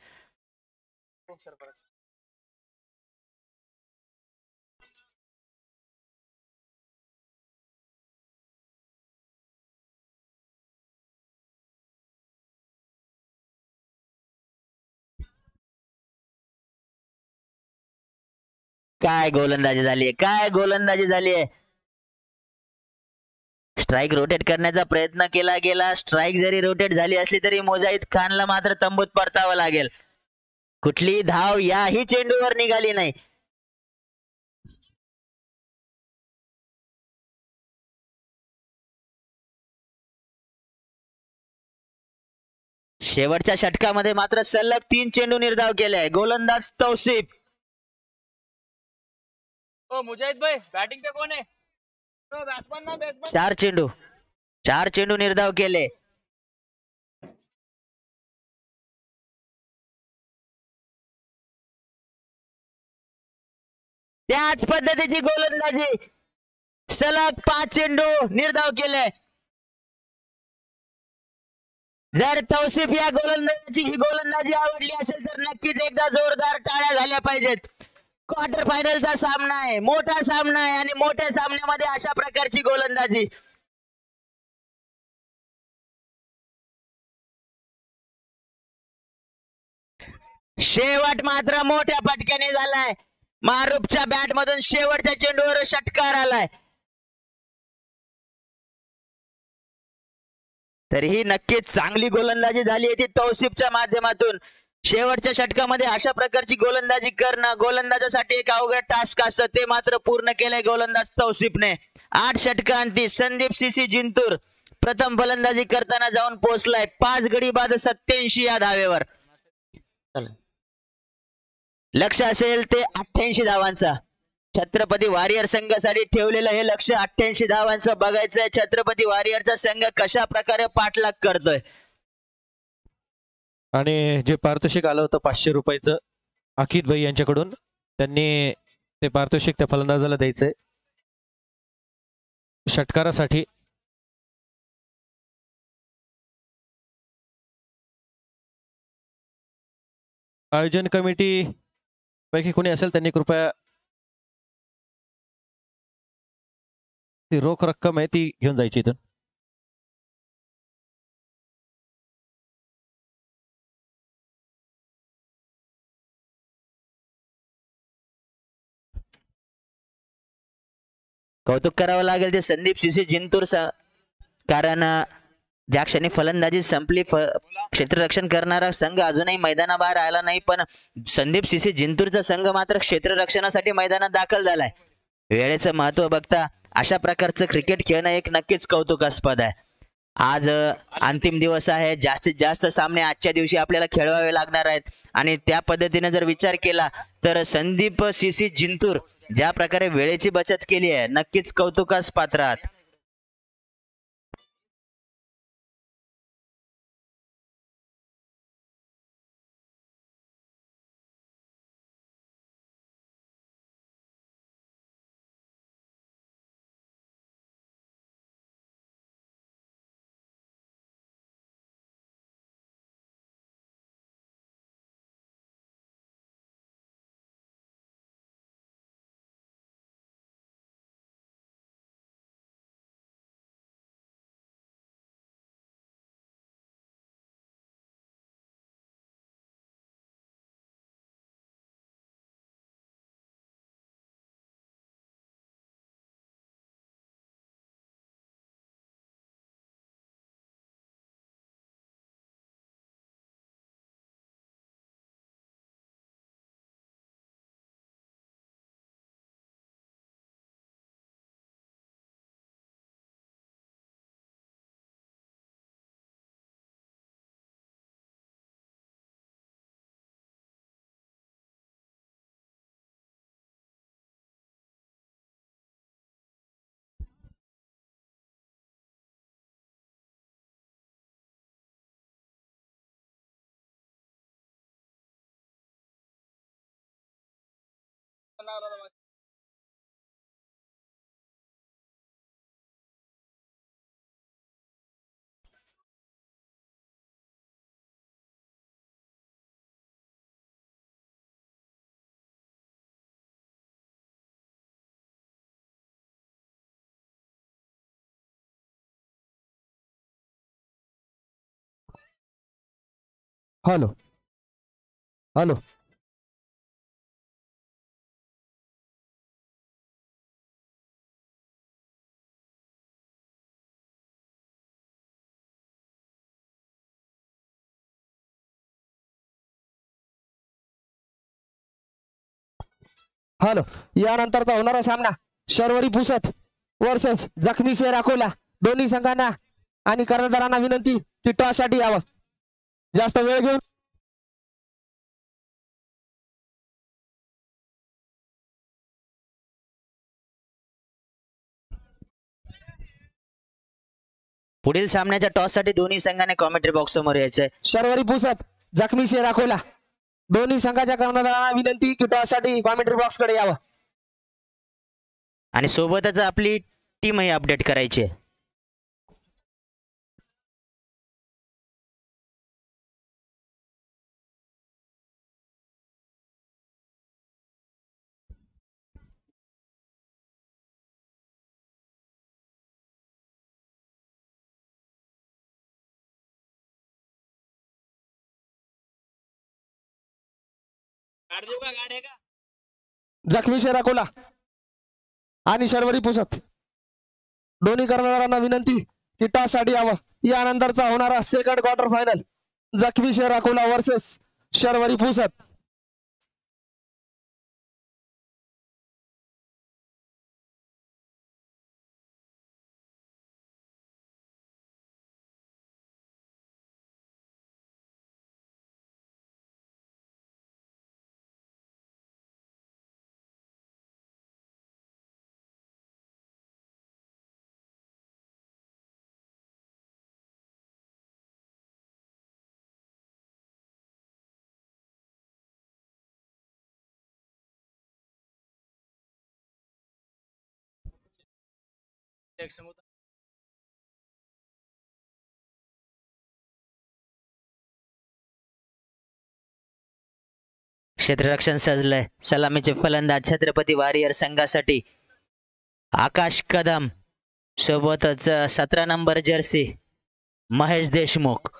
काय गोलंदाजी झालीय, काय गोलंदाजी झालीय. स्ट्राईक रोटेट करण्याचा प्रयत्न केला गेला. स्ट्राईक जरी रोटेट झाली असली तरी मोजाईद खानला मात्र तंबूत परतावं लागेल. कुठली धाव याही चेंडूवर निघाली नाही. शेवटच्या षटकामध्ये मात्र सलग 3 चेंडू निर्धाव केले. गोलंदाज तौसिफ. ओ मुजाहिद भाई बैटिंग पे कौन है? तो बैट्समैन ना बैट्समैन. 4 चेंडू निर्धाव केले. त्याच पद्धतीची गोलंदाजी, सलग 5 चेंडू निर्धाव केले. जर तौसिफ या गोलंदाजीची ही गोलंदाजी आवडली असेल तर नक्कीच एकदा जोरदार टाळ्या झाल्या पाहिजेत. क्वार्टर फायनलचा सामना आहे, मोठा सामना आहे, आणि मोठ्या सामन्यामध्ये अशा प्रकारची गोलंदाजी. शेवट मात्र मोठ्या फटक्याने झालाय. मारूफच्या बॅट मधून शेवटच्या चेंडूवर षटकार आलाय. तरीही नक्कीच चांगली गोलंदाजी झाली आहे ती तौसिफच्या माध्यमातून. शेवटच्या षटकामध्ये अशा प्रकारची गोलंदाजी करणं गोलंदाजासाठी एक अवघड टास्क असतं, ते मात्र पूर्ण केलंय गोलंदाज तौसिफने. 8 षटकांती संदीप सीसी जिंतूर प्रथम फलंदाजी करताना जाऊन पोहोचलाय 5 गडी बाद 87 या धावेवर. लक्ष असेल ते 88 धावांचा. छत्रपती वारियर संघासाठी ठेवलेलं हे लक्ष 88 धावांचं बघायचंय. छत्रपती वारियरचा संघ कशा प्रकारे पाठलाग करतोय. आणि जे पारितोषिक आलं होतं 500 रुपयाचं अकित भाई यांच्याकडून, त्यांनी ते पारितोषिक त्या फलंदाजाला द्यायचंय षटकारासाठी. आयोजन कमिटी पैकी कोणी असेल त्यांनी कृपया ती रोख रक्कम आहे ती घेऊन जायची इथून. कौतुक करावं लागेल ते संदीप सीसी जिंतूर, कारण ज्या क्षणी फलंदाजी संपली क्षेत्ररक्षण करणारा संघ अजूनही मैदानाबाहेर आला नाही, पण संदीप सीसी जिंतूरचा संघ मात्र क्षेत्ररक्षणासाठी मैदानात दाखल झालाय. वेळेचं महत्व बघता अशा प्रकारचं क्रिकेट खेळणं एक नक्कीच कौतुकास्पद आहे. आज अंतिम दिवस आहे. जास्तीत जास्त सामने आजच्या दिवशी आपल्याला खेळवावे लागणार आहेत, आणि त्या पद्धतीने जर विचार केला तर संदीप सीसी जिंतूर ज्या प्रकारे वेळेची बचत केली आहे नक्कीच कौतुकास पात्र आहात. लागला होता. हॅलो हॅलो हॅलो यानंतरचा होणारा सामना शर्वरी पुसत वर्सेस जखमी शेर अकोला. दोन्ही संघांना आणि कर्णधारांना विनंती की टॉस साठी यावं. जास्त वेळ घेऊन पुढील सामन्याच्या टॉस साठी दोन्ही संघाने कॉमेंट्री बॉक्स समोर यायचंय. शर्वरी पुसत जखमी शेर अकोला. दोन्ही संघाच्या कर्णधारांना विनंती की टॉस साठी कॉमेंट्री बॉक्स कडे यावं. आणि सोबतच आपली टीमही अपडेट करायची आहे. गाडी देऊ का? गाडी आहे का? जखमी शेर अकोला आणि शर्वरी पुसत दोन्ही कर्णधारांना विनंती की टॉस साठी यावं. यानंतरचा होणारा सेकंड क्वार्टर फायनल जखमी शेर अकोला वर्सेस शर्वरी पुसत. एक समुद्र. क्षेत्ररक्षण सजलंय. सलामीचे फलंदाज छत्रपती वारियर संघासाठी आकाश कदम. सोबतच 17 नंबर जर्सी महेश देशमुख.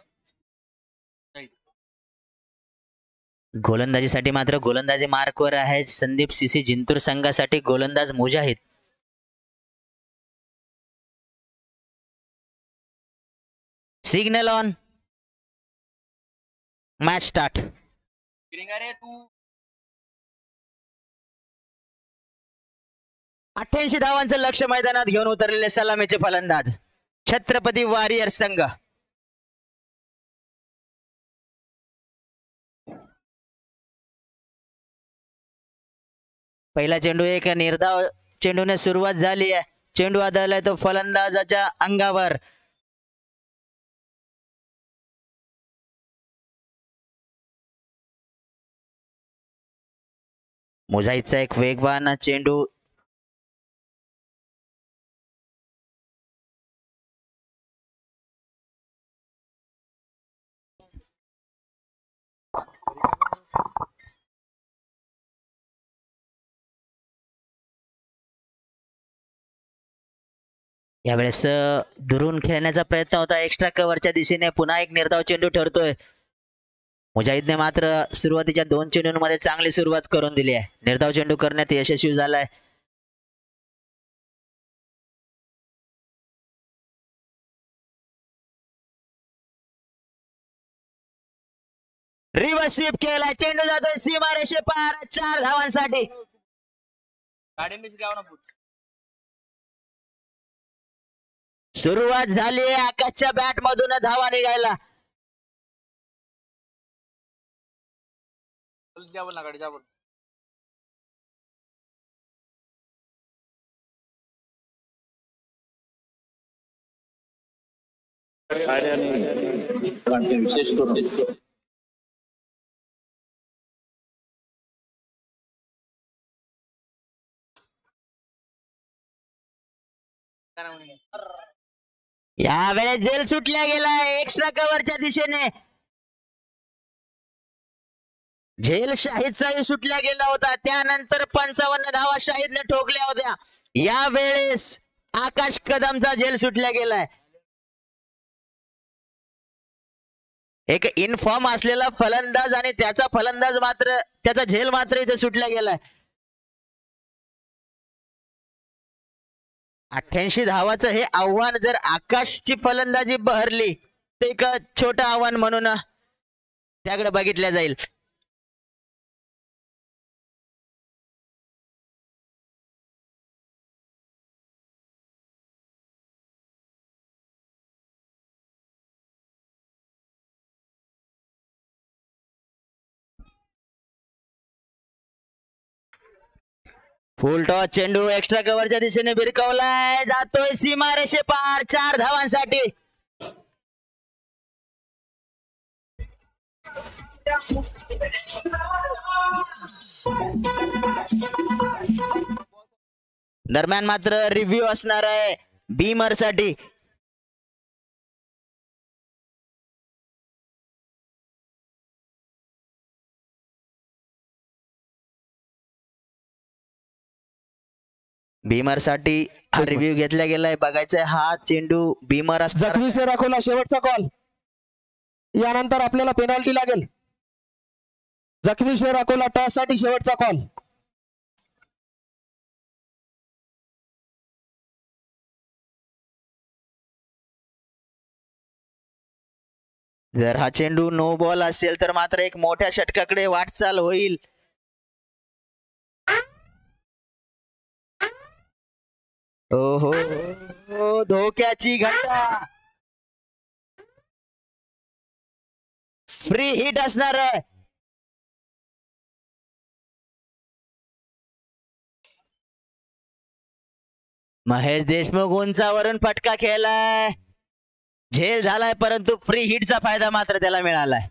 गोलंदाजीसाठी मात्र गोलंदाजी मार्कवर आहे संदीप सीसी जिंतूर संघासाठी गोलंदाज Mujahid. Signal on. Match start. गिरिंगा रे तू. 88 धावांचं लक्ष मैदानात घेऊन उतरलेले सलामीचे फलंदाज छत्रपती वारियर संघ. पहिला चेंडू एक निर्धाव चेंडूने सुरुवात झाली आहे. चेंडू आदळलाय तो फलंदाजाच्या अंगावर. मुजाहिदचा एक वेगवान चेंडू यावेळेस दुरून खेळण्याचा प्रयत्न होता एक्स्ट्रा कव्हरच्या दिशेने. पुन्हा एक निर्धाव चेंडू ठरतोय. मुजाहिदने मात्र सुरुवातीच्या 2 चेंडूंमध्ये चांगली सुरुवात करून दिली आहे. निर्धाव चेंडू करण्यात यशस्वी झालाय. रिव्हर्स स्वीप केलाय. चेंडू जातोय सीमारेषे पार 4 धावांसाठी. गाडी मिस गाव ना पुढ. सुरुवात झाली आहे. आकाशच्या बॅट मधून धावा निघायला. जा बोल ना गाडी जा बोल. आणि विशेष करून यावेळेस झेल सुटल्या गेलाय एक्स्ट्रा कव्हरच्या दिशेने. झेल शाहिदचाही सुटल्या गेला होता. त्यानंतर 55 धावा शाहिदने ठोकल्या होत्या. यावेळेस आकाश कदमचा झेल सुटल्या गेलाय. एक इनफॉर्म असलेला फलंदाज आणि त्याचा झेल मात्र इथे सुटला गेलाय. 88 धावाचं हे आव्हान जर आकाशची फलंदाजी बहरली तर एक छोटं आव्हान म्हणून त्याकडे बघितल्या जाईल. फुल टॉस चेंडू एक्स्ट्रा कव्हरच्या दिशेने भिरकवलाय. जातोय सीमारेषे पार 4 धावांसाठी. दरम्यान मात्र रिव्ह्यू असणार आहे बीमर साठी. भीमर साठी हा रिव्ह्यू घेतला गेलाय. बघायचंय हा चेंडू भीमर असणार. जखमी शेराकोला शेवटचा कॉल. यानंतर आपल्याला पेनल्टी लागेल. जखमी शेराकोला टॉस साठी शेवटचा कॉल. जर हा चेंडू नो बॉल असेल तर मात्र एक मोठ्या षटकाकडे वाटचाल होईल. ओहो धोक्याची घंटा. फ्री हिट असणार आहे. महेश देशमुख उंचावरून फटका खेळलाय. झेल झालाय परंतु फ्री हिटचा फायदा मात्र त्याला मिळालाय.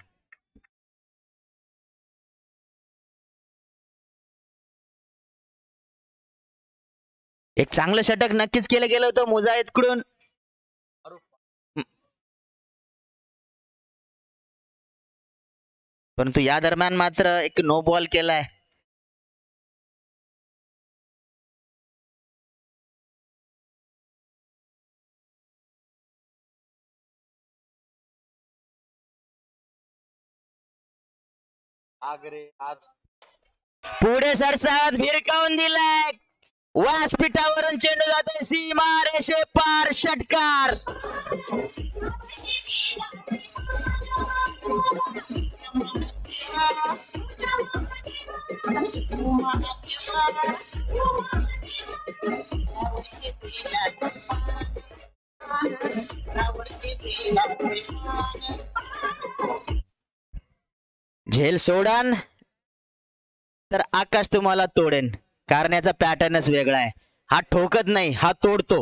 एक चांगलं षटक नक्कीच केलं गेलं होतं मुजाहिद कडून. परंतु या दरम्यान मात्र एक नो बॉल केलाय. पुढे सरसावत भिरकावून दिलाय. व्यासपीठावरून चेंडू जातोय सीमा रेषे पार. षटकार. झेल सोडान तर आकाश तुम्हाला तोडेन. कारण याचा पॅटर्नच वेगळा आहे. हा ठोकत नाही, हा तोडतो.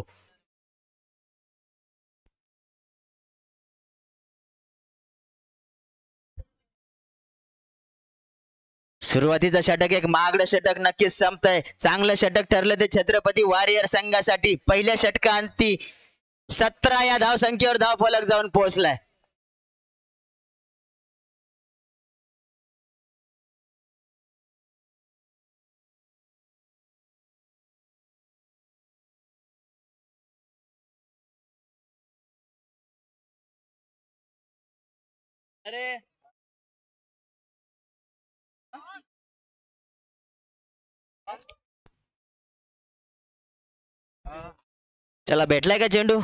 सुरुवातीचा षटक एक महागडं षटक नक्कीच संपतंय. चांगलं षटक ठरलं ते छत्रपती वॉरियर संघासाठी. पहिल्या षटकांती 17 या धावसंख्येवर धावफलक जाऊन पोहोचलाय. अरे चला भेटलाय का चेंडू.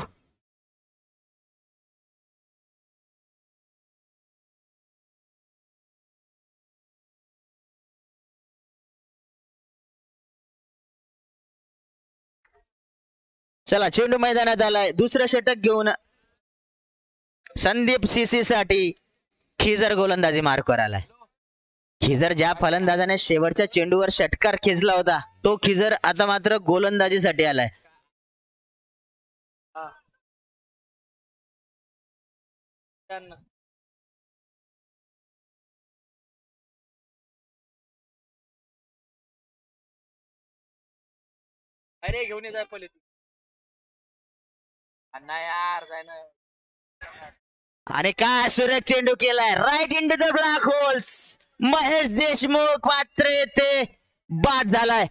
चला चेंडू मैदानात आलाय. दुसरं षटक घेऊन संदीप सीसी साठी खिजर गोलंदाजी मार्कवर आलाय. खिजर ज्या फलंदाजाने शेवटच्या चेंडूवर षटकार खेचला होता तो खिजर आता मात्र गोलंदाजीसाठी आलाय. अरे घेऊन ये जाय पहिले. अण्णा यार जाय ना. आणि काय सुरेख चेंडू केलाय right into the black holes. Mahesh Deshmukh मात्र येथे बाद झालाय.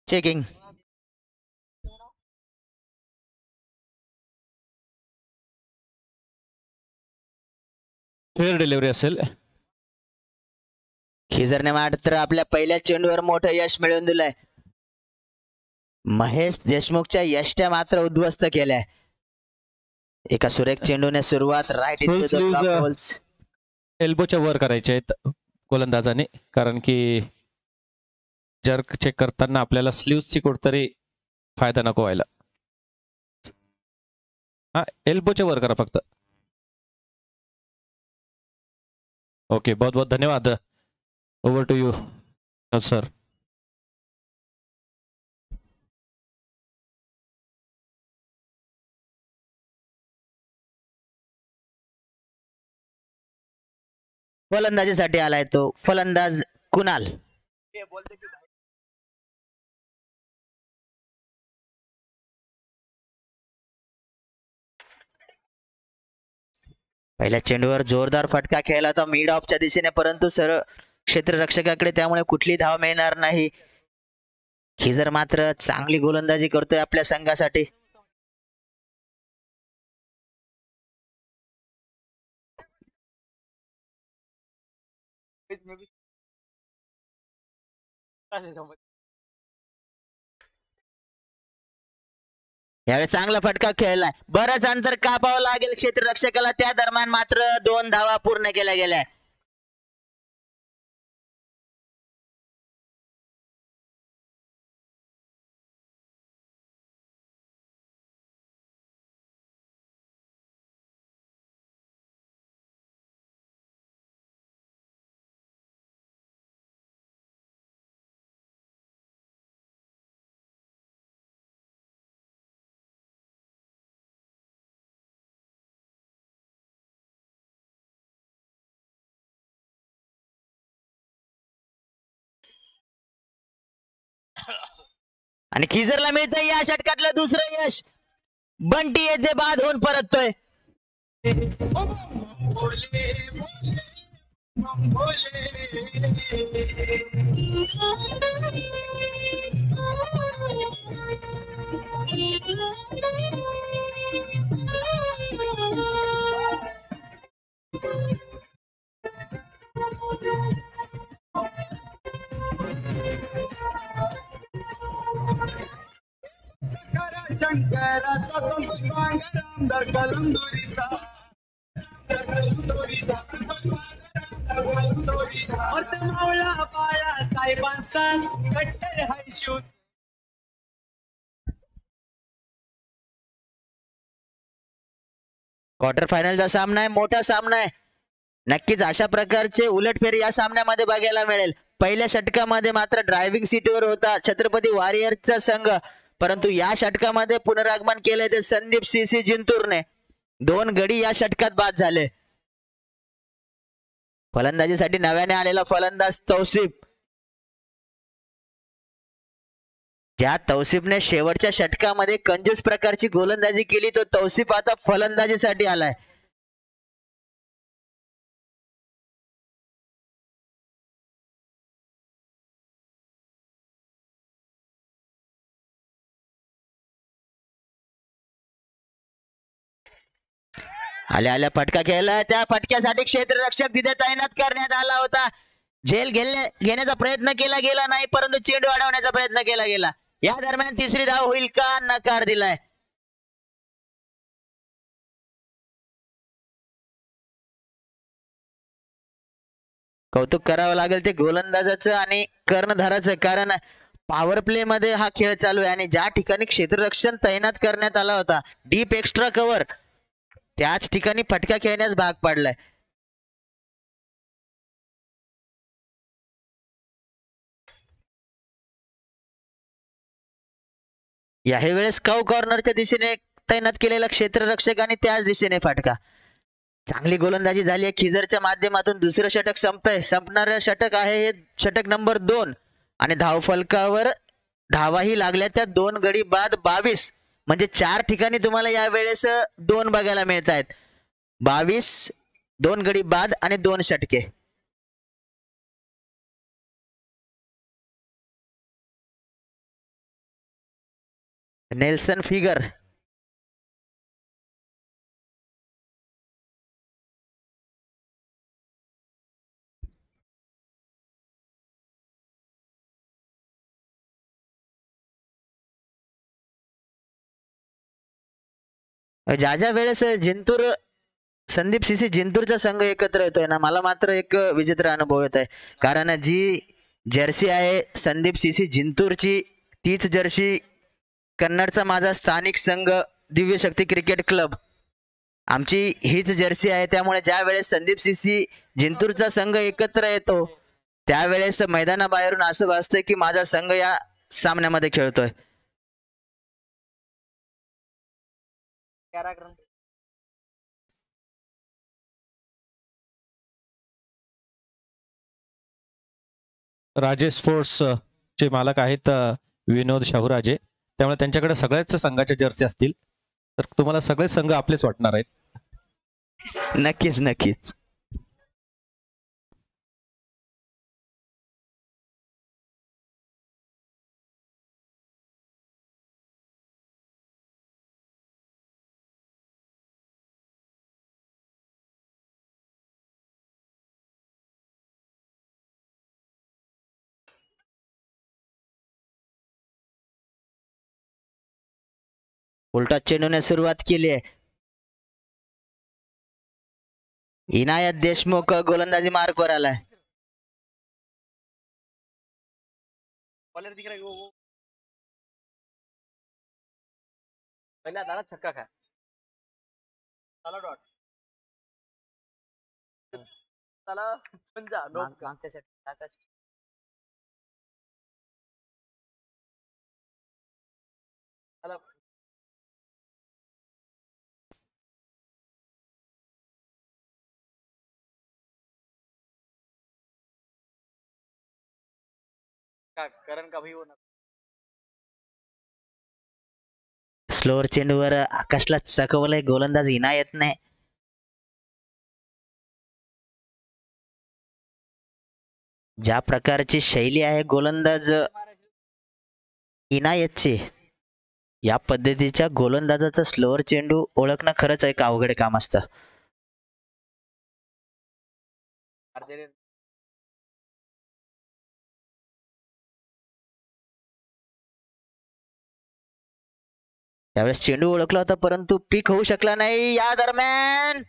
चेकिंग. फेअर डिलिव्हरी असेल. खिजरने मात्र आपल्या पहिल्या चेंडूवर मोठं यश मिळवून दिलंय. महेश देशमुखच्या यष्ट्या मात्र उद्ध्वस्त केल्या. एका सुरेख चेंडूने सुरुवात right into the black holes. एल्बोच्या वर करायचे आहेत गोलंदाजाने, कारण की जर्क चेक करताना आपल्याला स्लीव्सची कुठतरी फायदा नको व्हायला. हा एल्बोच्या वर करा फक्त. ओके, बहुत बहुत धन्यवाद. Over to you sir. फलंदाजीसाठी आलाय तो फलंदाज कुणाल. ते बोलते की पहिल्या चेंडूवर जोरदार फटका खेळला होता मिड ऑफच्या दिशेने, परंतु सरळ क्षेत्ररक्षकाकडे, त्यामुळे कुठली धाव मिळणार नाही. खिजर मात्र चांगली गोलंदाजी करतोय आपल्या संघासाठी. यावेळी चांगला फटका खेळलाय. बरंच अंतर कापावं लागेल क्षेत्ररक्षकाला, त्या दरम्यान मात्र 2 धावा पूर्ण केल्या गेल्या. आणि खिजरला मिळतंय या षटकातलं दुसरं यश. बंटी येथे बाद होऊन परततोय. शंकराचा आमदार कलंदुरीचा मावळा बाळा साहेबांचा कट्टर हर्षूत. क्वार्टर फायनलचा सामना आहे, मोठा सामना आहे. नक्कीच अशा प्रकारचे उलटफेर या सामन्यामध्ये बघायला मिळेल. पहिल्या षटकामध्ये मात्र ड्रायव्हिंग सीटवर होता छत्रपती वॉरियर्सचा संघ, परंतु या षटकामध्ये पुनरागमन केले ते संदीप सीसी जिंतूरने. 2 गडी या षटकात बाद झाले. फलंदाजीसाठी नव्याने आलेला फलंदाज तौसिफ. ज्या तौसिफने शेवटच्या षटकामध्ये कंजूस प्रकारची गोलंदाजी केली, तो तौसिफ आता फलंदाजीसाठी आलाय. आल्या फटका खेळला, त्या फटक्यासाठी क्षेत्ररक्षक तिथे तैनात करण्यात आला होता. झेल घेण्याचा प्रयत्न केला गेला नाही, परंतु चेंडू अडवण्याचा प्रयत्न केला गेला. या दरम्यान तिसरी धाव होईल का, नकार दिलाय. कौतुक करावं लागेल ते गोलंदाजाचं आणि कर्णधाराचं, कारण पॉवर प्ले मध्ये हा खेळ चालू आहे आणि ज्या ठिकाणी क्षेत्ररक्षण तैनात करण्यात आला होता डीप एक्स्ट्रा कव्हर, त्याच ठिकाणी फटका खेळण्यास भाग पडलाय. याही वेळेस कव कॉर्नरच्या दिशेने तैनात केलेला क्षेत्ररक्षक आणि त्याच दिशेने फटका. चांगली गोलंदाजी झाली आहे खिजरच्या माध्यमातून. दुसरं षटक संपणारं षटक आहे हे षटक नंबर 2 आणि धावफलकावर धावाही लागल्या त्या 2 गडी बाद 22, म्हणजे 4 ठिकाणी तुम्हाला या वेळेस 2 बघायला मिळत आहेत. 22, 2 गडी बाद आणि 2 षटके. नेल्सन फिगर ज्या ज्या वेळेस जिंतूर संदीप सीसी जिंतूरचा संघ एकत्र येतोय ना, मला मात्र एक विचित्र अनुभव येत आहे. कारण जी जर्सी आहे संदीप सीसी जिंतूरची, तीच जर्सी कन्नडचा माझा स्थानिक संघ दिव्य शक्ती क्रिकेट क्लब, आमची हीच जर्सी आहे. त्यामुळे ज्या वेळेस संदीप सीसी जिंतूरचा संघ एकत्र येतो त्यावेळेस मैदानाबाहेरून असं भासतंय की माझा संघ या सामन्यामध्ये खेळतोय. राजे स्पोर्ट्स चे मालक आहेत विनोद शाहूराजे, त्यामुळे त्यांच्याकडे सगळ्याच संघाच्या जर्सी असतील, तर तुम्हाला सगळे संघ आपलेच वाटणार आहेत. नक्कीच नक्कीच. उलटा चेंडूने सुरुवात केली आहे. इनायत देशमुख गोलंदाजी मार्कवर आलाय. बॉलर दिख रहा है वो पहिल्या दारात छक्का खा. चला डॉट चला पंजा नो मागच्या षटकात चला का करण का भाई वो ना स्लोअर चेंडूवर आकाशला चकवलंय गोलंदाज इनायतने. ज्या प्रकारची शैली आहे गोलंदाज इनायतची, या पद्धतीच्या गोलंदाजाचा स्लोअर चेंडू ओळखणं खरंच एक अवघड काम असतं. त्यावेळेस चेंडू ओळखला होता परंतु पीक होऊ शकला नाही. या दरम्यान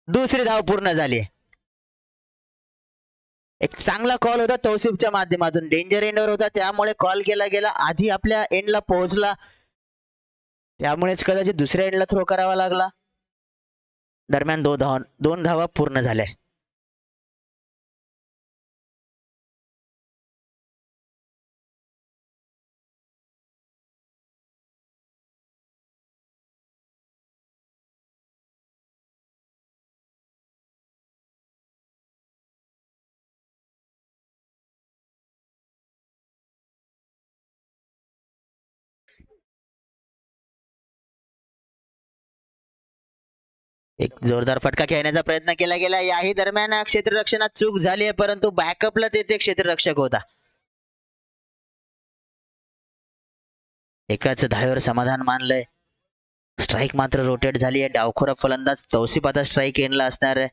दुसरी धाव पूर्ण झाली. एक चांगला कॉल होता तौसिफच्या माध्यमातून, डेंजर एंडवर होता त्यामुळे कॉल केला गेला, आधी आपल्या एंडला पोहोचला, त्यामुळेच कदाचित दुसऱ्या एंडला थ्रो करावा लागला. दरम्यान 2 धावा पूर्ण झाल्या. एक जोरदार फटका खेळण्याचा प्रयत्न केला गेला. याही दरम्यान क्षेत्ररक्षणात चूक झाली आहे परंतु बॅकअपला तेथे क्षेत्ररक्षक होता. एकाच धावेवर समाधान मानलंय. स्ट्राईक मात्र रोटेट झाली आहे. डावखोरा फलंदाज तौसिफ आता स्ट्राईक एंडला असणार आहे.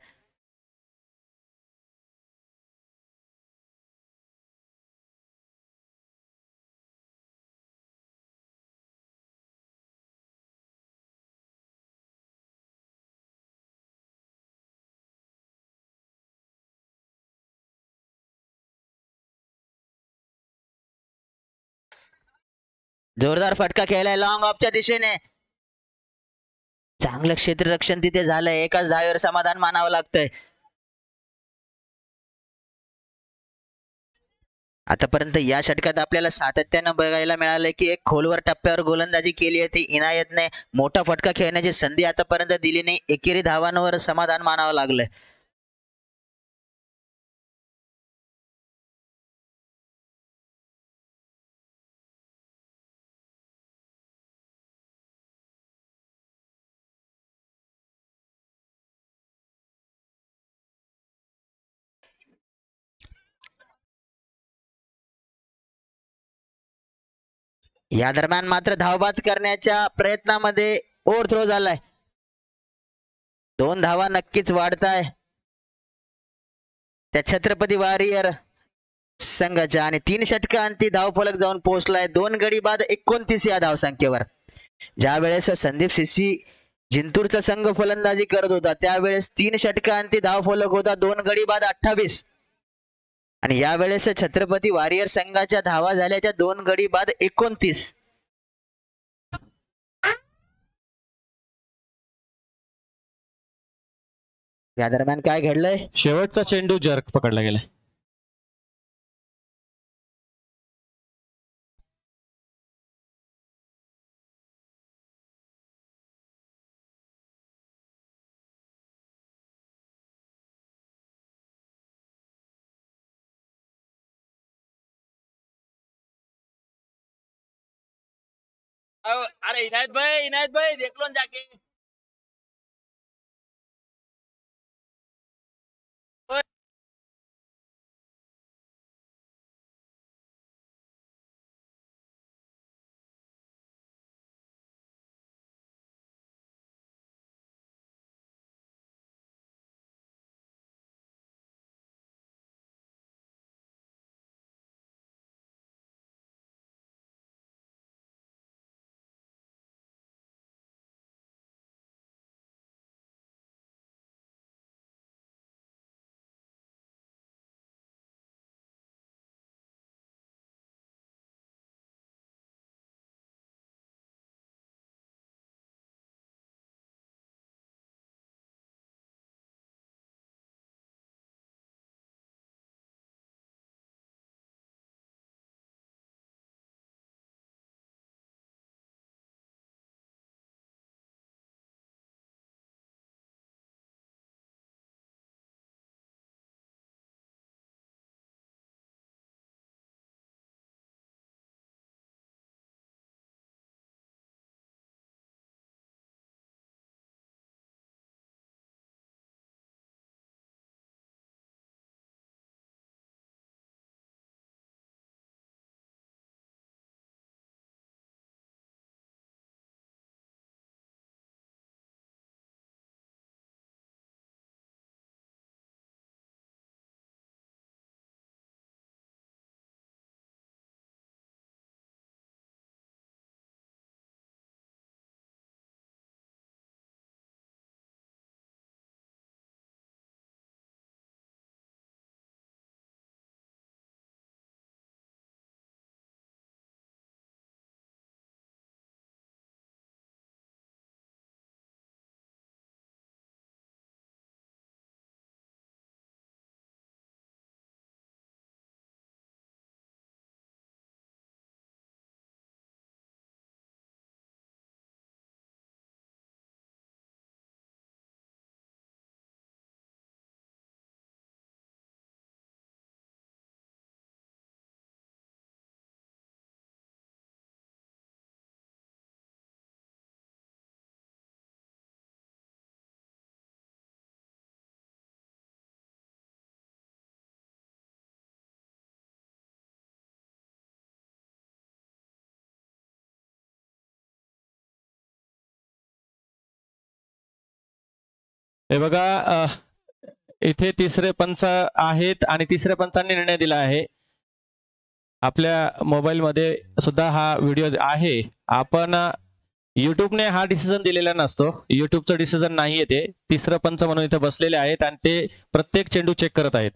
जोरदार फटका खेळलाय लॉंग ऑफच्या दिशेने. चांगलं क्षेत्ररक्षण तिथे झालंय. एकाच धावेवर समाधान मानावं लागतंय. आतापर्यंत या षटकात आपल्याला सातत्यानं बघायला मिळालंय की एक खोलवर टप्प्यावर गोलंदाजी केली आहे ती इनायतने. मोठा फटका खेळण्याची संधी आतापर्यंत दिली नाही. एकेरी धावांवर समाधान मानावं लागलंय. या दरम्यान मात्र धावबाद करण्याच्या प्रयत्नामध्ये ओव्हरथ्रो झालाय. 2 धावा नक्कीच वाढताय त्या छत्रपती वॉरियर संघाच्या आणि 3 षटकांती धावफलक जाऊन पोहोचलाय. 2 गडी बाद 29 या धावसंख्येवर. ज्या वेळेस संदीप सिसी जिंतूरचा संघ फलंदाजी करत होता त्यावेळेस 3 षटकांती धावफलक होता 2 गडी बाद 28 आणि यावेळेस छत्रपती वॉरियर संघाच्या धावा झाल्या त्या 2 गडी बाद 29. या दरम्यान काय घडलंय? शेवटचा चेंडू जर्क पकडला गेलाय. अरे इनायत भाई देख लो न जाके. हे बघा इथे तिसरे पंच आहेत आणि तिसऱ्या पंचांनी निर्णय दिला आहे. आपल्या मोबाईल मध्ये सुद्धा हा व्हिडिओ आहे. आपण युट्यूबने हा डिसिजन दिलेला नसतो. युट्यूबचं डिसिजन नाही आहे ते. तिसरं पंच म्हणून इथे बसलेले आहेत आणि ते प्रत्येक चेंडू चेक करत आहेत.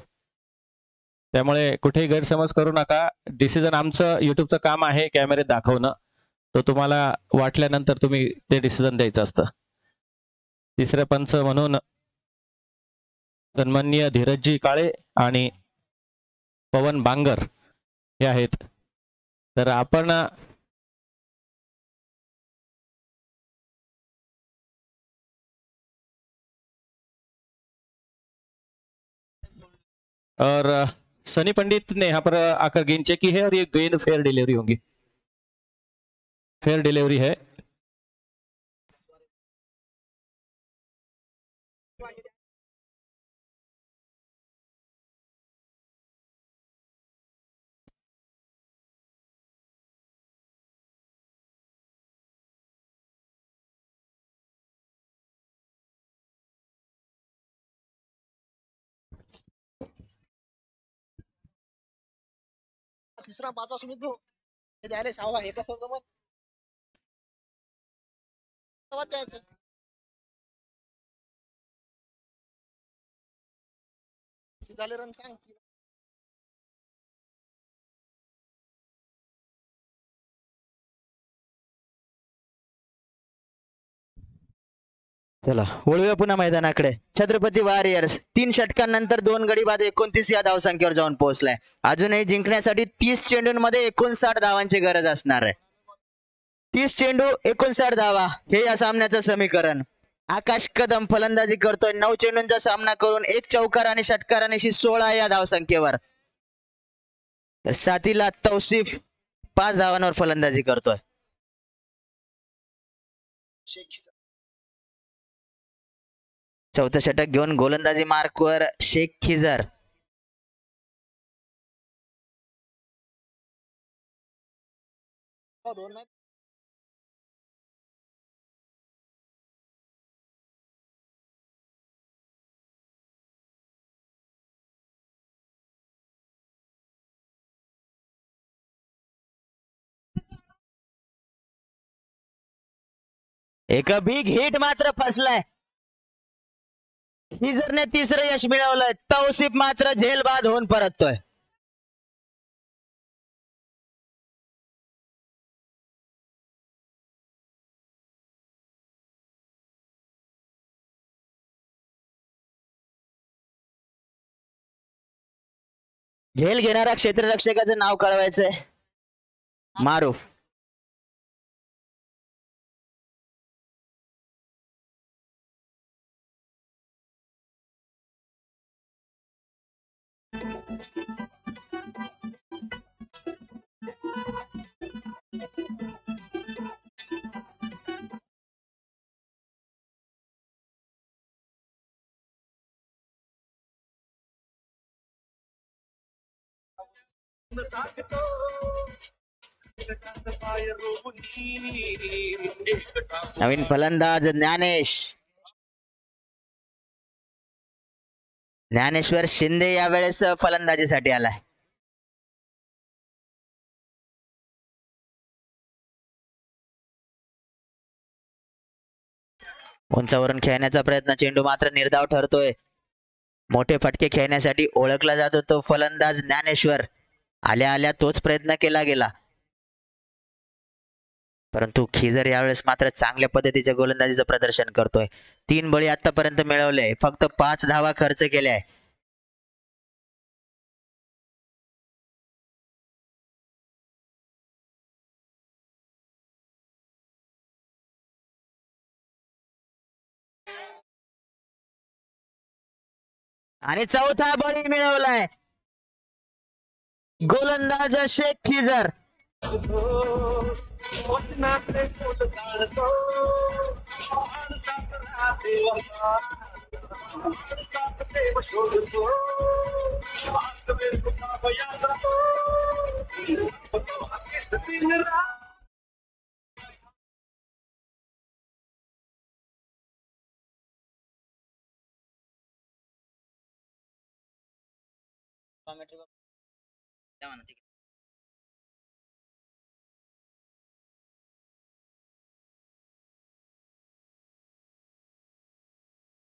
त्यामुळे कुठेही गैरसमज करू नका. डिसिजन आमचं युट्यूबचं काम आहे कॅमेऱ्यात दाखवणं. तो तुम्हाला वाटल्यानंतर तुम्ही ते डिसिजन द्यायचं असतं. तिसरे पंच म्हणून सन्माननीय धीरजजी काळे आणि पवन बांगर हे आहेत. तर आपण और सनी पंडित ने यहाँ पर आकर गेंद चेक की है और ये गेंद फेयर डिलीवरी होगी, फेयर डिलीवरी है. तिसरा 5 सुमित भाऊ हे द्यायला 6वा एका संगमत द्यायचं. झाले रन सांग. चला वळूया पुन्हा मैदानाकडे. छत्रपती वॉरियर्स 3 षटकांनंतर 2 गडी बाद 29 या धावसंख्येवर जाऊन पोहोचलाय. अजूनही जिंकण्यासाठी 30 चेंडूंमध्ये 59 धावांची गरज असणार आहे. 30 चेंडू 59 धावा हे या सामन्याचं समीकरण. आकाश कदम फलंदाजी करतोय. 9 चेंडूंचा सामना करून 1 चौकार आणि षटकारानिशी 16 या धावसंख्येवर. तर साथीला तौसिफ 5 धावांवर फलंदाजी करतोय. चौथं षटक घेऊन गोलंदाजी मार्कवर शेख खिजर. एक बिग हिट मात्र फसलाय. खिजरने तिसरं यश मिळवलंय. तौसिफ मात्र झेलबाद होऊन परततोय. झेल घेणारा क्षेत्ररक्षकाचं नाव कळवायचंय. मारूफ. नवीन फलंदाज ज्ञानेश्वर शिंदे यावेळेस फलंदाजीसाठी आलाय. उंचावरून खेळण्याचा प्रयत्न, चेंडू मात्र निर्धाव ठरतोय. मोठे फटके खेळण्यासाठी ओळखला जातो तो फलंदाज ज्ञानेश्वर. आल्या आल्या तोच प्रयत्न केला गेला, परंतु खिजर यावेळेस मात्र चांगल्या पद्धतीच्या गोलंदाजीचं प्रदर्शन करतोय. 3 बळी आतापर्यंत मिळवले, फक्त 5 धावा खर्च केल्या. आणि 4था बळी मिळवलाय गोलंदाज शेख खिजर.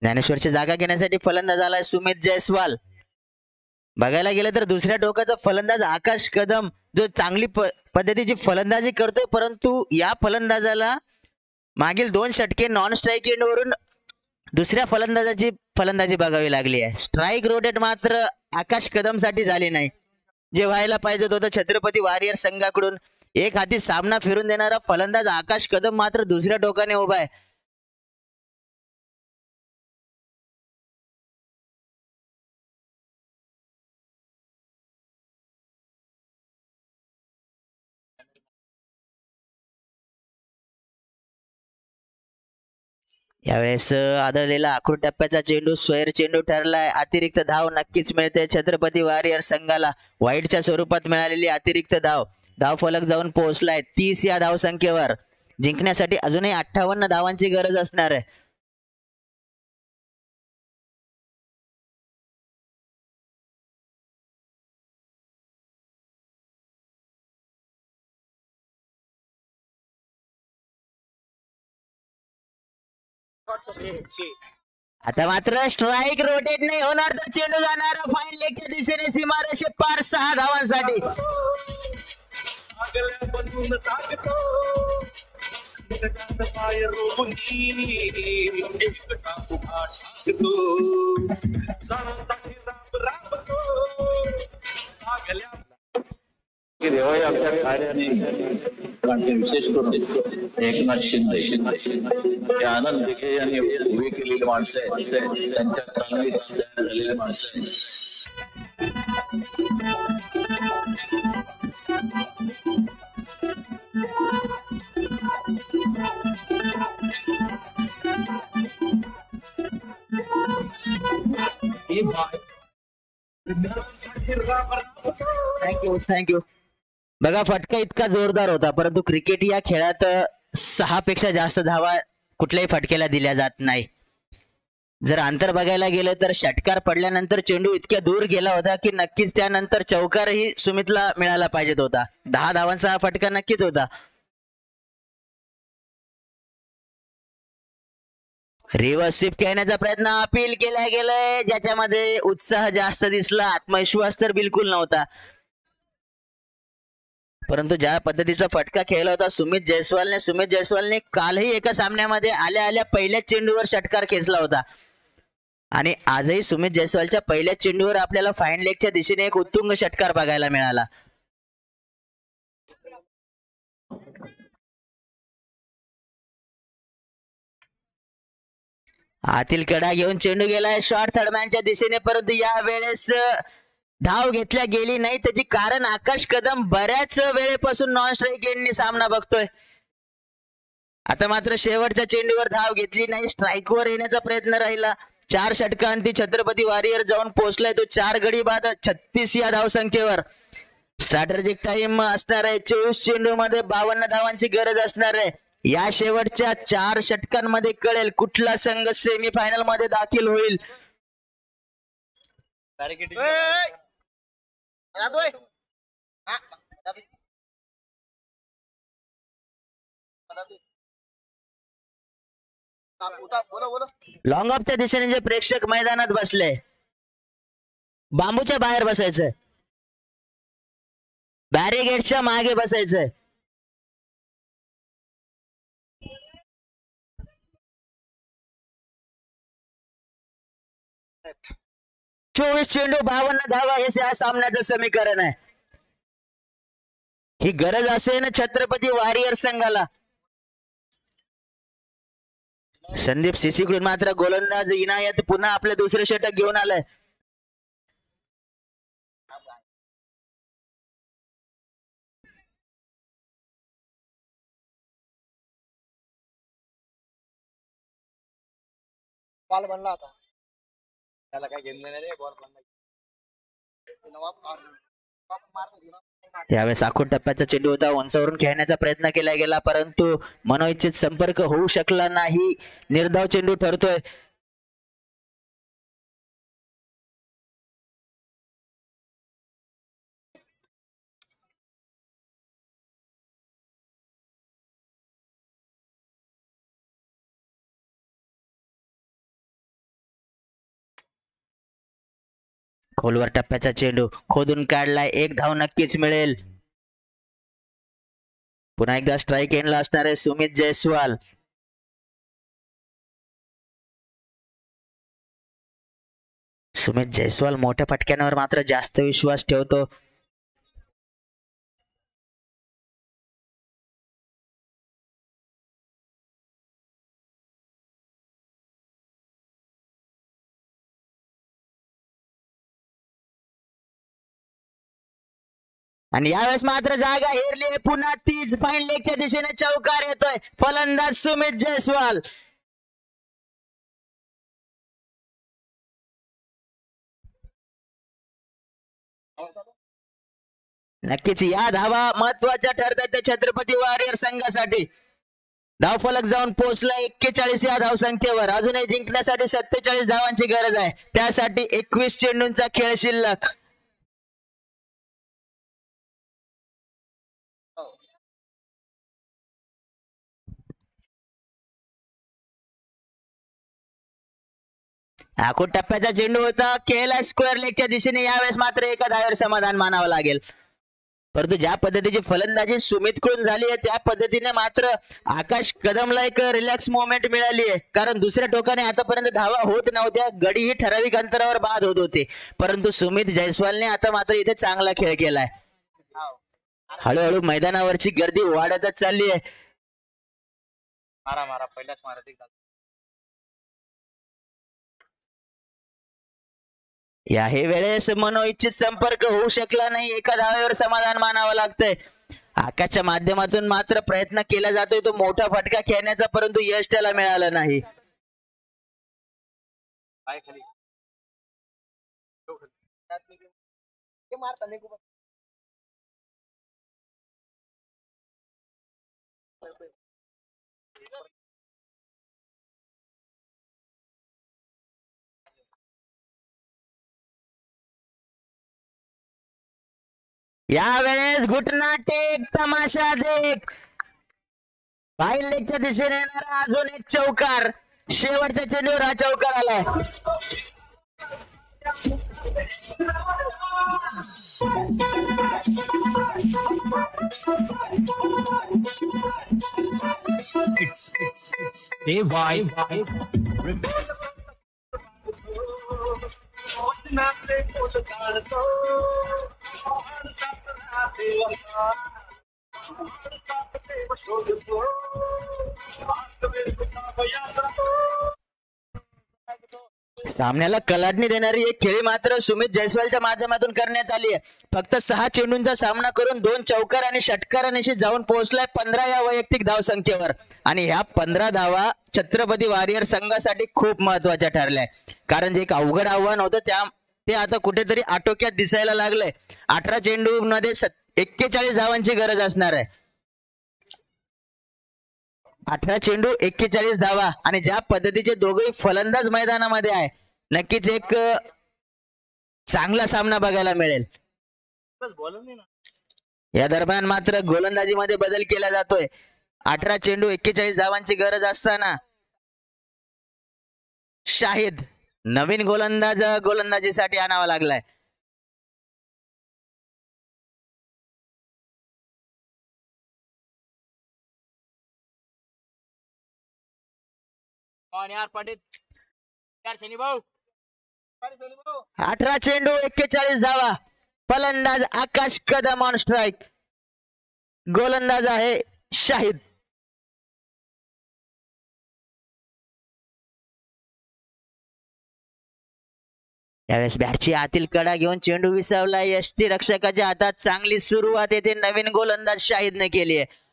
ज्ञानेश्वरची जागा घेण्यासाठी फलंदाज आलाय सुमित जयस्वाल. बघायला गेलं तर दुसऱ्या टोकाचा फलंदाज आकाश कदम जो चांगली पद्धतीची फलंदाजी करतोय, परंतु या फलंदाजाला मागील 2 षटके नॉन स्ट्राईक एंड वरून दुसऱ्या फलंदाजाची फलंदाजी बघावी लागली आहे. स्ट्राईक रोटेट मात्र आकाश कदम साठी झाली नाही. जे व्हायला पाहिजे होतं छत्रपती वारियर संघाकडून. एक हाती सामना फिरून देणारा फलंदाज आकाश कदम मात्र दुसऱ्या टोकाने उभा आहे. यावेळेस आदळलेला आखूड टप्प्याचा चेंडू स्वैर चेंडू ठरलाय. अतिरिक्त धाव नक्कीच मिळते छत्रपती वारियर संघाला. वाईटच्या स्वरूपात मिळालेली अतिरिक्त धाव फलक जाऊन पोहोचलाय 30 या धावसंख्येवर. जिंकण्यासाठी अजूनही 58 धावांची गरज असणार आहे. आता मात्र स्ट्राईक रोटेट नाही होणार तर चेंडू जाणार फाईन लेगच्या दिशेने सीमारेषे पार 6 धावांसाठी. रेवाई आपल्या कार्याने आणि विशेष करून एकनाथ शिंदे हे आनंद दिघे यांनी उभी केलेली माणसं आहेत. त्यांच्या तालमीत तयार झालेली माणसं आहेत. थँक्यू. बघा फटका इतका जोरदार होता, परंतु क्रिकेट या खेळात 6 पेक्षा जास्त धावा कुठल्याही फटकेला दिल्या जात नाही. जर अंतर बघायला गेलं तर षटकार पडल्यानंतर चेंडू इतक्या दूर गेला होता की नक्कीच त्यानंतर चौकारही सुमितला मिळाला पाहिजे होता. 10 धावांचा हा फटका नक्कीच होता. रिव्हर्स स्वीप खेळण्याचा प्रयत्न अपील केला गेलाय, ज्याच्यामध्ये उत्साह जास्त दिसला, आत्मविश्वास तर बिलकुल नव्हता. परंतु ज्या पद्धतीचा फटका खेळला होता सुमित जयस्वालने कालही एका सामन्यामध्ये आल्या आल्या पहिल्याच चेंडूवर षटकार खेचला होता. आणि आजही सुमित जयस्वालच्या पहिल्याच चेंडूवर आपल्याला फाईन लेगच्या दिशेने एक उत्तुंग षटकार बघायला मिळाला. आतील कडा घेऊन चेंडू गेलाय शॉर्ट थर्डमॅनच्या दिशेने, परंतु या वेळेस धाव घेतल्या गेली नाही. त्याची कारण आकाश कदम बऱ्याच वेळेपासून नॉन स्ट्राईक एंडने सामना बघतोय. आता मात्र शेवटच्या चेंडूवर धाव घेतली नाही, स्ट्राईकवर येण्याचा प्रयत्न राहिला. 4 षटकांती छत्रपती वारियर जाऊन पोहोचलाय तो 4 गडी बाद 36 या धावसंख्येवर. स्ट्रॅटेजिक टाइम असणार आहे. 24 चेंडू मध्ये 52 धावांची गरज असणार आहे. या शेवटच्या 4 षटकांमध्ये कळेल कुठला संघ सेमीफायनल मध्ये दाखल होईल. लॉंग ऑफच्या दिशेने जे प्रेक्षक मैदानात बसले, बांबूच्या बाहेर बसायचंय, बॅरिगेटच्या मागे बसायचंय. चोवीस चेंडू 52 धावा हे या सामन्याचं समीकरण आहे. ही गरज असेल छत्रपती वारियर संघाला. संदीप सीसीकडून मात्र गोलंदाज इनायत पुन्हा आपले दुसरे षटक घेऊन आलाय. बॉल बनला आता. त्याला काय घेणं नाही रे, बॉल बनला. यावेळेस आखूड टप्प्याचा चेंडू होता, उंचावरून खेळण्याचा प्रयत्न केला गेला, परंतु मनोइच्छित संपर्क होऊ शकला नाही. निर्धाव चेंडू ठरतोय. खोलवर टप्प्याचा चेंडू खोदून काढलाय. 1 धाव नक्कीच मिळेल. पुन्हा एकदा स्ट्राईक एंडला असणार आहे सुमित जयस्वाल. सुमित जयस्वाल मोठ्या फटक्यांवर मात्र जास्त विश्वास ठेवतो. आणि यावेळेस मात्र जागा हेरली आहे. पुन्हा तीच फाईन लेगच्या दिशेने चौकार येतोय. फलंदाज सुमित जयस्वाल. नक्कीच या धावा महत्वाच्या ठरतात त्या छत्रपती वॉरियर संघासाठी. धावफलक जाऊन पोहोचला 41 या धावसंख्येवर. अजूनही जिंकण्यासाठी 47 धावांची गरज आहे. त्यासाठी 21 चेंडूंचा खेळ शिल्लक. खूप टप्प्याचा चेंडू होता. खेळला स्क्वेअर लेगच्या दिशेने. यावेळेस मात्र एका धावेवर समाधान मानावं लागेल. परंतु ज्या पद्धतीची फलंदाजी सुमित कडून झाली आहे त्या पद्धतीने मात्र आकाश कदमला एक रिलॅक्स मोमेंट मिळाली आहे. कारण दुसऱ्या टोकाने आतापर्यंत धावा होत नव्हत्या. गडी ही ठराविक अंतरावर बाद होत होते. परंतु सुमित जयस्वालने आता मात्र इथे चांगला खेळ केलाय. हळूहळू मैदानावरची गर्दी वाढतच चालली आहे. मारा मारा पहिलाच मारा. याही वेळेस मनोइच्छित संपर्क होऊ शकला नाही. एका धावेवर समाधान मानावं लागतंय. आकाशच्या माध्यमातून मात्र प्रयत्न केला जातोय तो मोठा फटका खेळण्याचा, परंतु यश त्याला मिळालं नाही. यावेळेस घुटना टेक, तमाशा देख. फाईन लेगच्या दिशेने येणारा अजून एक चौकार. शेवटच्या चेंडूवर हा चौकार आलाय. It's AY. सामन्याला कलाटणी देणारी एक खेळी मात्र सुमित जयस्वालच्या माध्यमातून करण्यात आली आहे. फक्त 6 चेंडूंचा सामना करून 2 चौकार आणि षटकारांशी जाऊन पोहोचलाय 15 या वैयक्तिक धावसंख्येवर. आणि ह्या 15 धावा छत्रपती वॉरियर संघासाठी खूप महत्वाच्या ठरल्या. कारण जे एक अवघड आव्हान होतं ते आता कुठेतरी आटोक्यात दिसायला लागलंय. 18 चेंडू मध्ये 41 धावांची गरज असणार आहे. 18 चेंडू 41 धावा. आणि ज्या पद्धतीचे दोघेही फलंदाज मैदानामध्ये आहे, नक्कीच एक चांगला सामना बघायला मिळेल. या दरम्यान मात्र गोलंदाजीमध्ये बदल केला जातोय. 18 चेंडू 41 धावांची गरज असताना शाहिद नवीन गोलंदाज गोलंदाजीसाठी आणावा लागलाय. यार पंडित यार शनी भाऊ 18 चेंडू 41 धावा. फलंदाज आकाश कदम ऑन स्ट्राईक. गोलंदाज आहे शाहिद. यावेळेस बॅटची आतील कडा घेऊन चेंडू विसावला. यष्टी रक्षकाच्या हातात. चांगली सुरुवात येथे नवीन गोलंदाज शाहिदने केली आहे.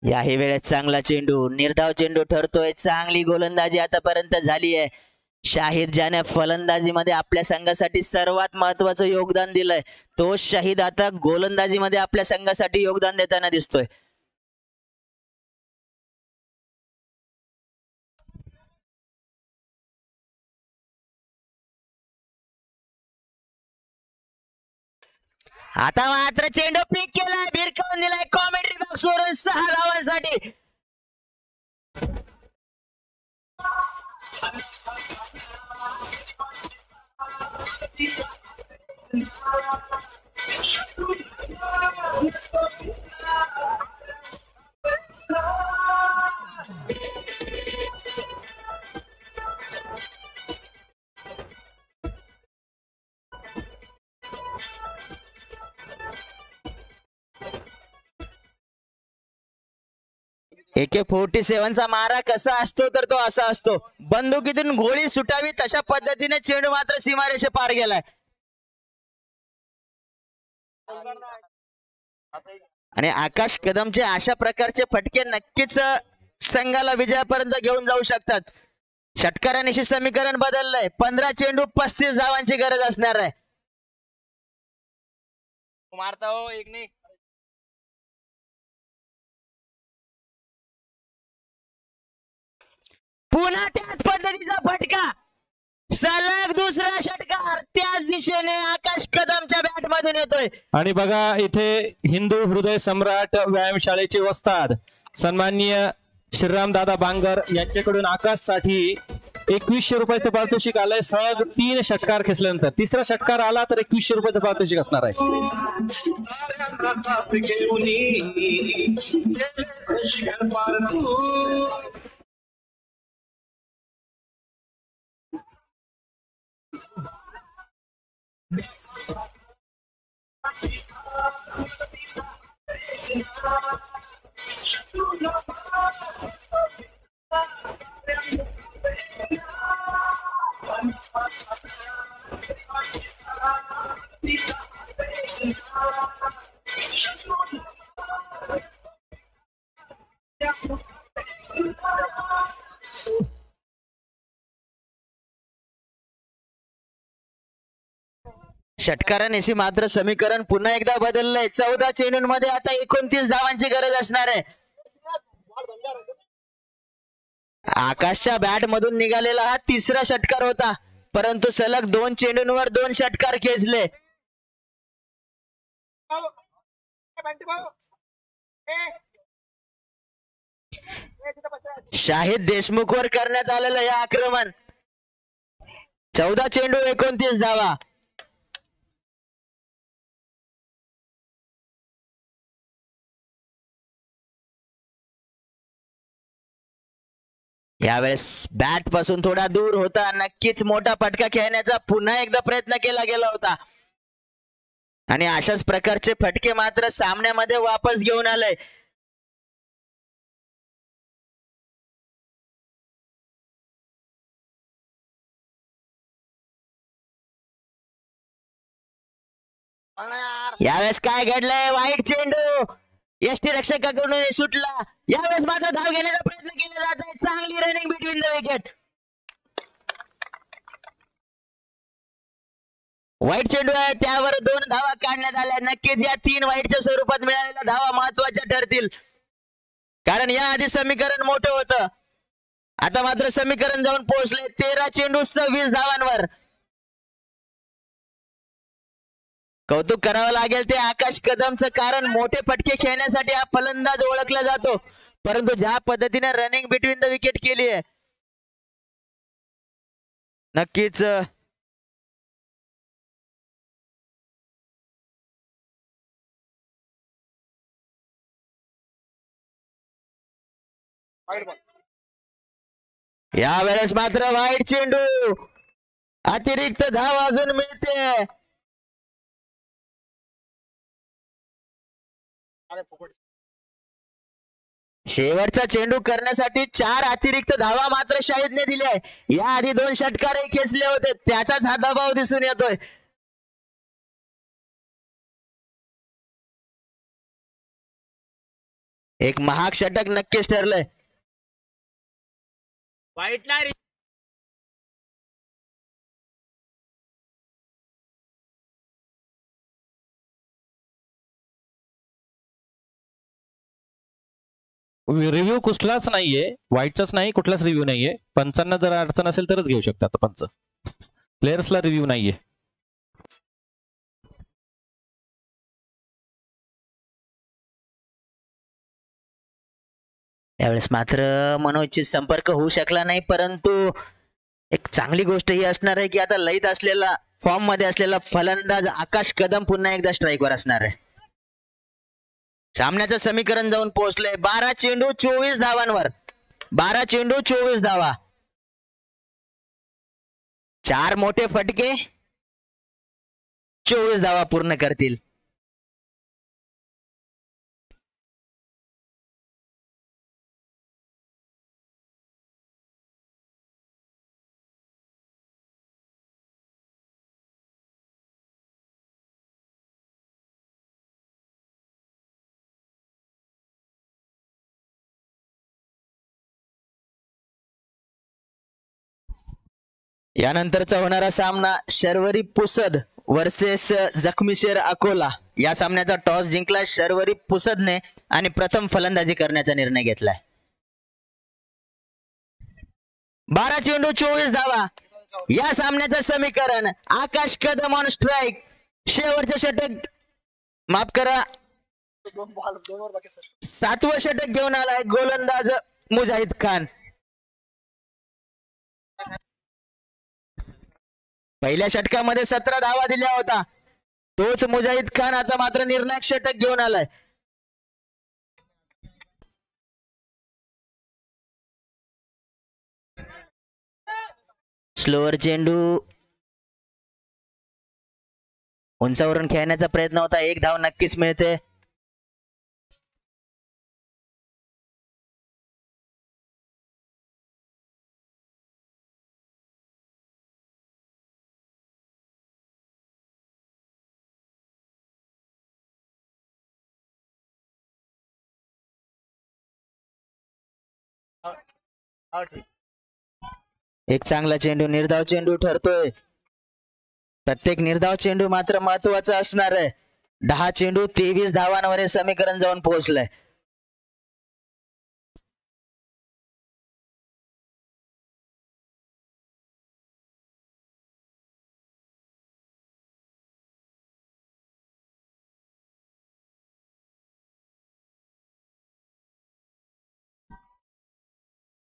याही वेळेस चांगला चेंडू, निर्धाव चेंडू ठरतोय. चांगली गोलंदाजी आतापर्यंत झाली आहे. शाहिद ज्याने फलंदाजीमध्ये आपल्या संघासाठी सर्वात महत्वाचं योगदान दिलंय, तो शाहिद आता गोलंदाजीमध्ये आपल्या संघासाठी योगदान देताना दिसतोय. आता मात्र चेंडू पीक केलाय, भिरकावून दिलाय कॉमेंट्री बॉक्स वरून 6 धावांसाठी. AK-47 चा मारा कसा असतो तर तो असा असतो. बंदुकीतून गोळी सुटावी तशा पद्धतीने चेंडू मात्र सीमारेषे पार गेलाय. आणि आकाश कदमचे अशा प्रकारचे फटके नक्कीच संघाला विजयापर्यंत घेऊन जाऊ शकतात. षटकारानिशी समीकरण बदललंय. 15 चेंडू 35 धावांची गरज असणार आहे. मारता हो एक नाही. पुन्हा त्याच पद्धतीचा फटका, सलग दुसरा षटकार त्याच दिशेने आकाश कदमच्या बॅट मधून येतोय. आणि बघा इथे हिंदू हृदय सम्राट व्यायामशाळेचे वस्ताद सन्माननीय श्रीराम दादा बांगर यांच्याकडून आकाशसाठी 2100 रुपयाचं पारितोषिक आलंय. सलग 3 षटकार खेचल्यानंतर तिसरा षटकार आला तर 2100 रुपयाचं पारितोषिक असणार आहे. षटकारानिशी मात्र समीकरण पुन्हा एकदा बदललंय. 14 चेंडूंमध्ये आता 29 धावांची गरज असणार आहे. आकाशच्या बॅट मधून निघालेला हा तिसरा षटकार होता, परंतु सलग 2 चेंडूंवर 2 षटकार खेचले. शाहिद देशमुखवर करण्यात आलेलं हे आक्रमण. 14 चेंडू 29 धावा. यावेळेस बॅट पासून थोडा दूर होता. नक्कीच मोठा फटका खेळण्याचा पुन्हा एकदा प्रयत्न केला गेला होता आणि अशाच प्रकारचे फटके मात्र सामन्यामध्ये वापस घेऊन आले. यावेळेस काय घडलंय? वाईट चेंडू यष्टी रक्षकाकडून सुटला. यावेळेस मात्र धाव घेण्याचा प्रयत्न केला जात आहे. चांगली रनिंग बिटवीन द विकेट. वाईट चेंडू आहे, त्यावर 2 धावा काढण्यात आल्या. नक्कीच या 3 वाईटच्या स्वरूपात मिळालेल्या धावा महत्वाच्या ठरतील, कारण या आधी समीकरण मोठं होतं. आता मात्र समीकरण जाऊन पोहोचले 13 चेंडू 26 धावांवर. कौतुक करावं लागेल ते आकाश कदमचं, कारण मोठे फटके खेळण्यासाठी हा फलंदाज ओळखला जातो, परंतु ज्या पद्धतीने रनिंग बिटवीन द विकेट केली आहे नक्कीच यावेळेस मात्र वाईट चेंडू. अतिरिक्त धाव अजून मिळते. शेवटचा चेंडू करण्यासाठी 4 अतिरिक्त धावा मात्र शाहिदने दिल्या. या आधी 2 षटकारही खेचले होते, त्याचाच हा दबाव दिसून येतोय. एक महाग षटक नक्कीच ठरलंय. वाईटला रिव्ह्यू कुठलाच नाहीये, वाईटचाच नाही, कुठलाच रिव्ह्यू नाहीये. पंचांना जर अडचण असेल तरच घेऊ शकतात पंच. प्लेयर्सला रिव्ह्यू नाहीये. यावेळेस मात्र मनोचित संपर्क होऊ शकला नाही, परंतु एक चांगली गोष्ट ही असणार आहे की आता लईत असलेला फॉर्म मध्ये असलेला फलंदाज आकाश कदम पुन्हा एकदा स्ट्राईकवर असणार आहे. सामन्याचं समीकरण जाऊन पोहोचलंय 12 चेंडू 24 धावांवर. 12 चेंडू 24 धावा. 4 मोठे फटके 24 धावा पूर्ण करतील. यानंतरचा होणारा सामना शर्वरी पुसद वर्सेस जखमीशेर अकोला. या सामन्याचा टॉस जिंकला शर्वरी पुसदने आणि प्रथम फलंदाजी करण्याचा निर्णय घेतलाय. 12 चेंडू 24 धावा. या सामन्याचं समीकरण आकाश कदम ऑन स्ट्राईक. शेवटचे षटक माफ करा 7वं षटक घेऊन आलाय गोलंदाज मुजाहिद खान. पहिल्या षटकामध्ये 17 धावा दिल्या होता. तोच मुजाहिद खान आता मात्र निर्णायक षटक घेऊन आलाय. स्लोअर चेंडू उंचावरून खेळण्याचा प्रयत्न होता. 1 धाव नक्कीच मिळते. एक चांगला चेंडू निर्धाव चेंडू ठरतोय. प्रत्येक निर्धाव चेंडू मात्र महत्वाचा असणार आहे. 10 चेंडू 23 धावांवर हे समीकरण जाऊन पोहोचलंय.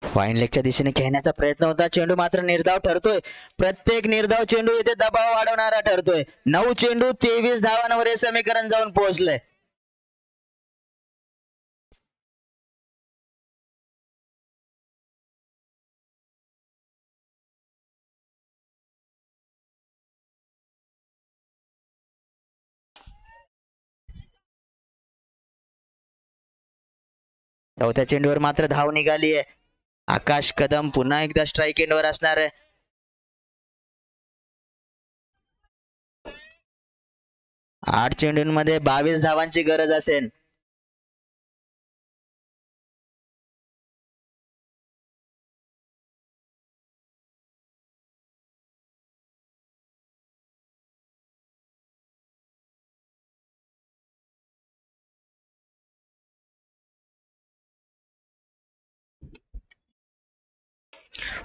फाईन लेगच्या दिशेने खेळण्याचा प्रयत्न होता. चेंडू मात्र निर्धाव ठरतोय. प्रत्येक निर्धाव चेंडू इथे दबाव वाढवणारा ठरतोय. 9 चेंडू 23 धावांवर हे समीकरण जाऊन पोहोचलंय. चौथ्या चेंडूवर मात्र धाव निघाली आहे. आकाश कदम पुन्हा एकदा स्ट्राईक एंडवर असणार आहे. आठ चेंडूंमध्ये 22 धावांची गरज असेल.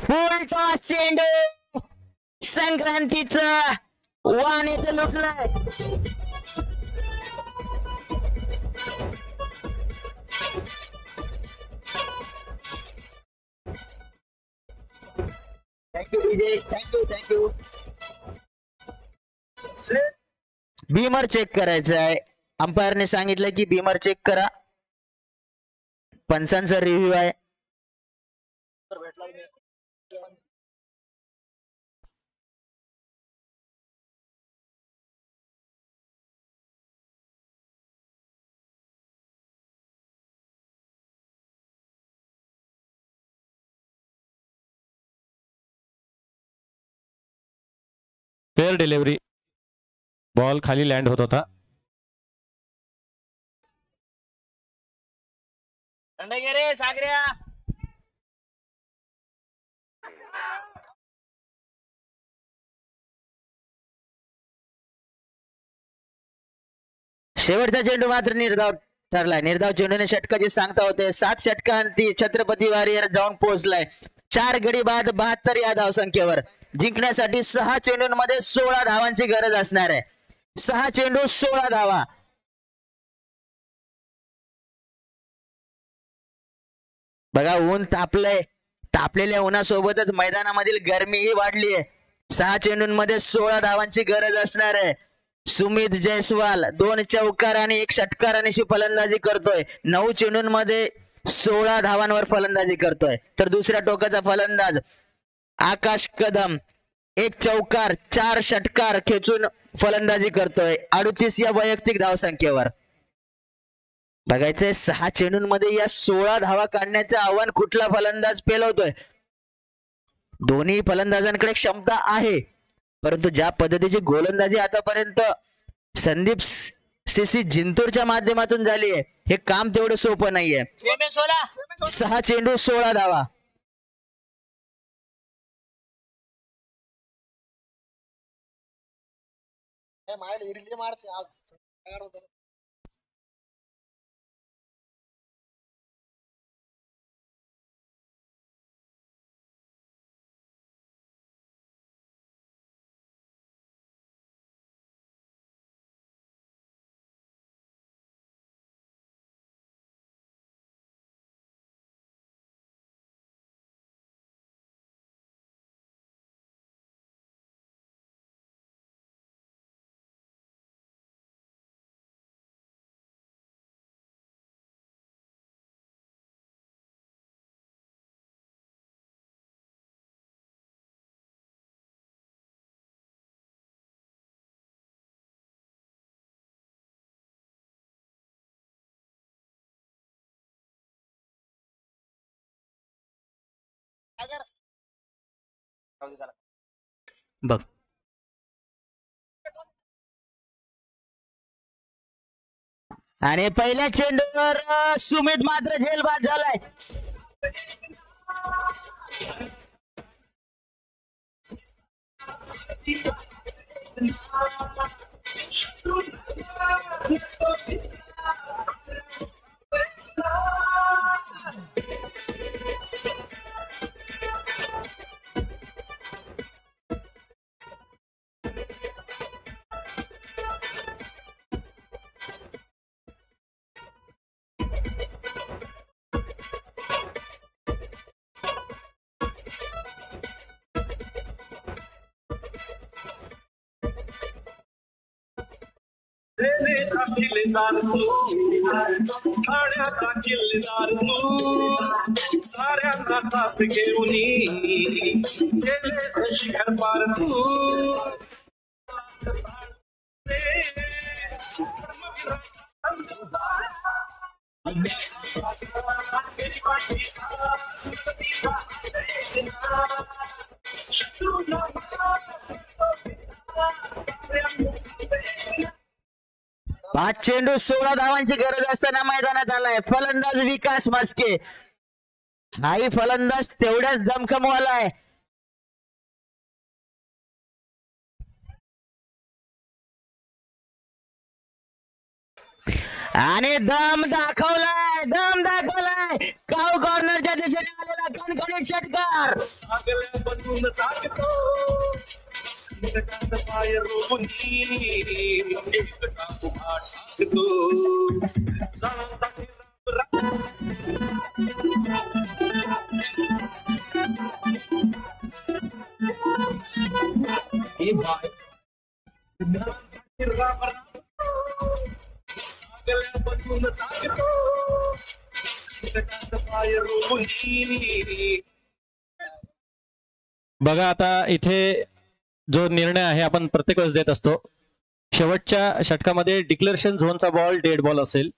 फुल टॉस चेंडू संक्रांतीचा वाण इथे लुटलाय. थँक्यू विजय, थँक्यू. बीमर चेक करायचं आहे. अंपायरने सांगितलं की बीमर चेक करा. पंचांचा रिव्ह्यू आहे. Fair delivery. बॉल खाली लँड होत होता. रे सागऱ्या. शेवटचा चेंडू मात्र निर्धाव ठरलाय. निर्धाव चेंडूने षटकाची सांगता होते. 7 षटकांती छत्रपती वारियर जाऊन पोहोचलाय. 4 गडी बाद 72 या धावसंख्येवर. जिंकण्यासाठी 6 चेंडूंमध्ये 16 धावांची गरज असणार आहे. 6 चेंडू 16 धावा. बघा ऊन तापलंय, तापलेल्या उन्हासोबतच मैदानामधील गरमीही वाढली आहे. 6 चेंडूंमध्ये 16 धावांची गरज असणार आहे. सुमित जयस्वाल 2 चौकार आणि 1 षटकार आणि फलंदाजी करतोय. 9 चेंडूंमध्ये 16 धावांवर फलंदाजी करतोय. तर दुसऱ्या टोकाचा फलंदाज आकाश कदम 1 चौकार 4 षटकार खेचून फलंदाजी करतोय 38 या वैयक्तिक धावसंख्येवर. बघायचंय 6 चेंडूंमध्ये या 16 धावा काढण्याचं आव्हान कुठला फलंदाज पेलवतोय. दोन्ही फलंदाजांकडे क्षमता आहे, परंतु ज्या पद्धतीची गोलंदाजी आतापर्यंत संदीप सीसी जिंतूरच्या माध्यमातून झाली आहे, हे काम तेवढं सोपं नाहीये. 6 चेंडू 16 धावा. बघ आणि पहिल्या चेंडूवर सुमित मात्र झेलबाद झालाय. किल्लेदार तू ठाण्याचा किल्लेदार तू साऱ्यांना साथ घेऊन गेले शिखर पार तू पाच चेंडू 16 धावांची गरज असताना मैदानात आलाय फलंदाज विकास मस्के. हाही फलंदाज तेवढ्याच दमखमवाला आहे. आणि दम दाखवलाय काऊ कॉर्नरच्या दिशेने आलेला कणकणीत षटकार. पाय रोवून बघा आता इथे जो निर्णय आहे आपण प्रत्येक वेळेस देत असतो. शेवटच्या षटकामध्ये डिक्लेरेशन झोनचा बॉल डेड बॉल असेल.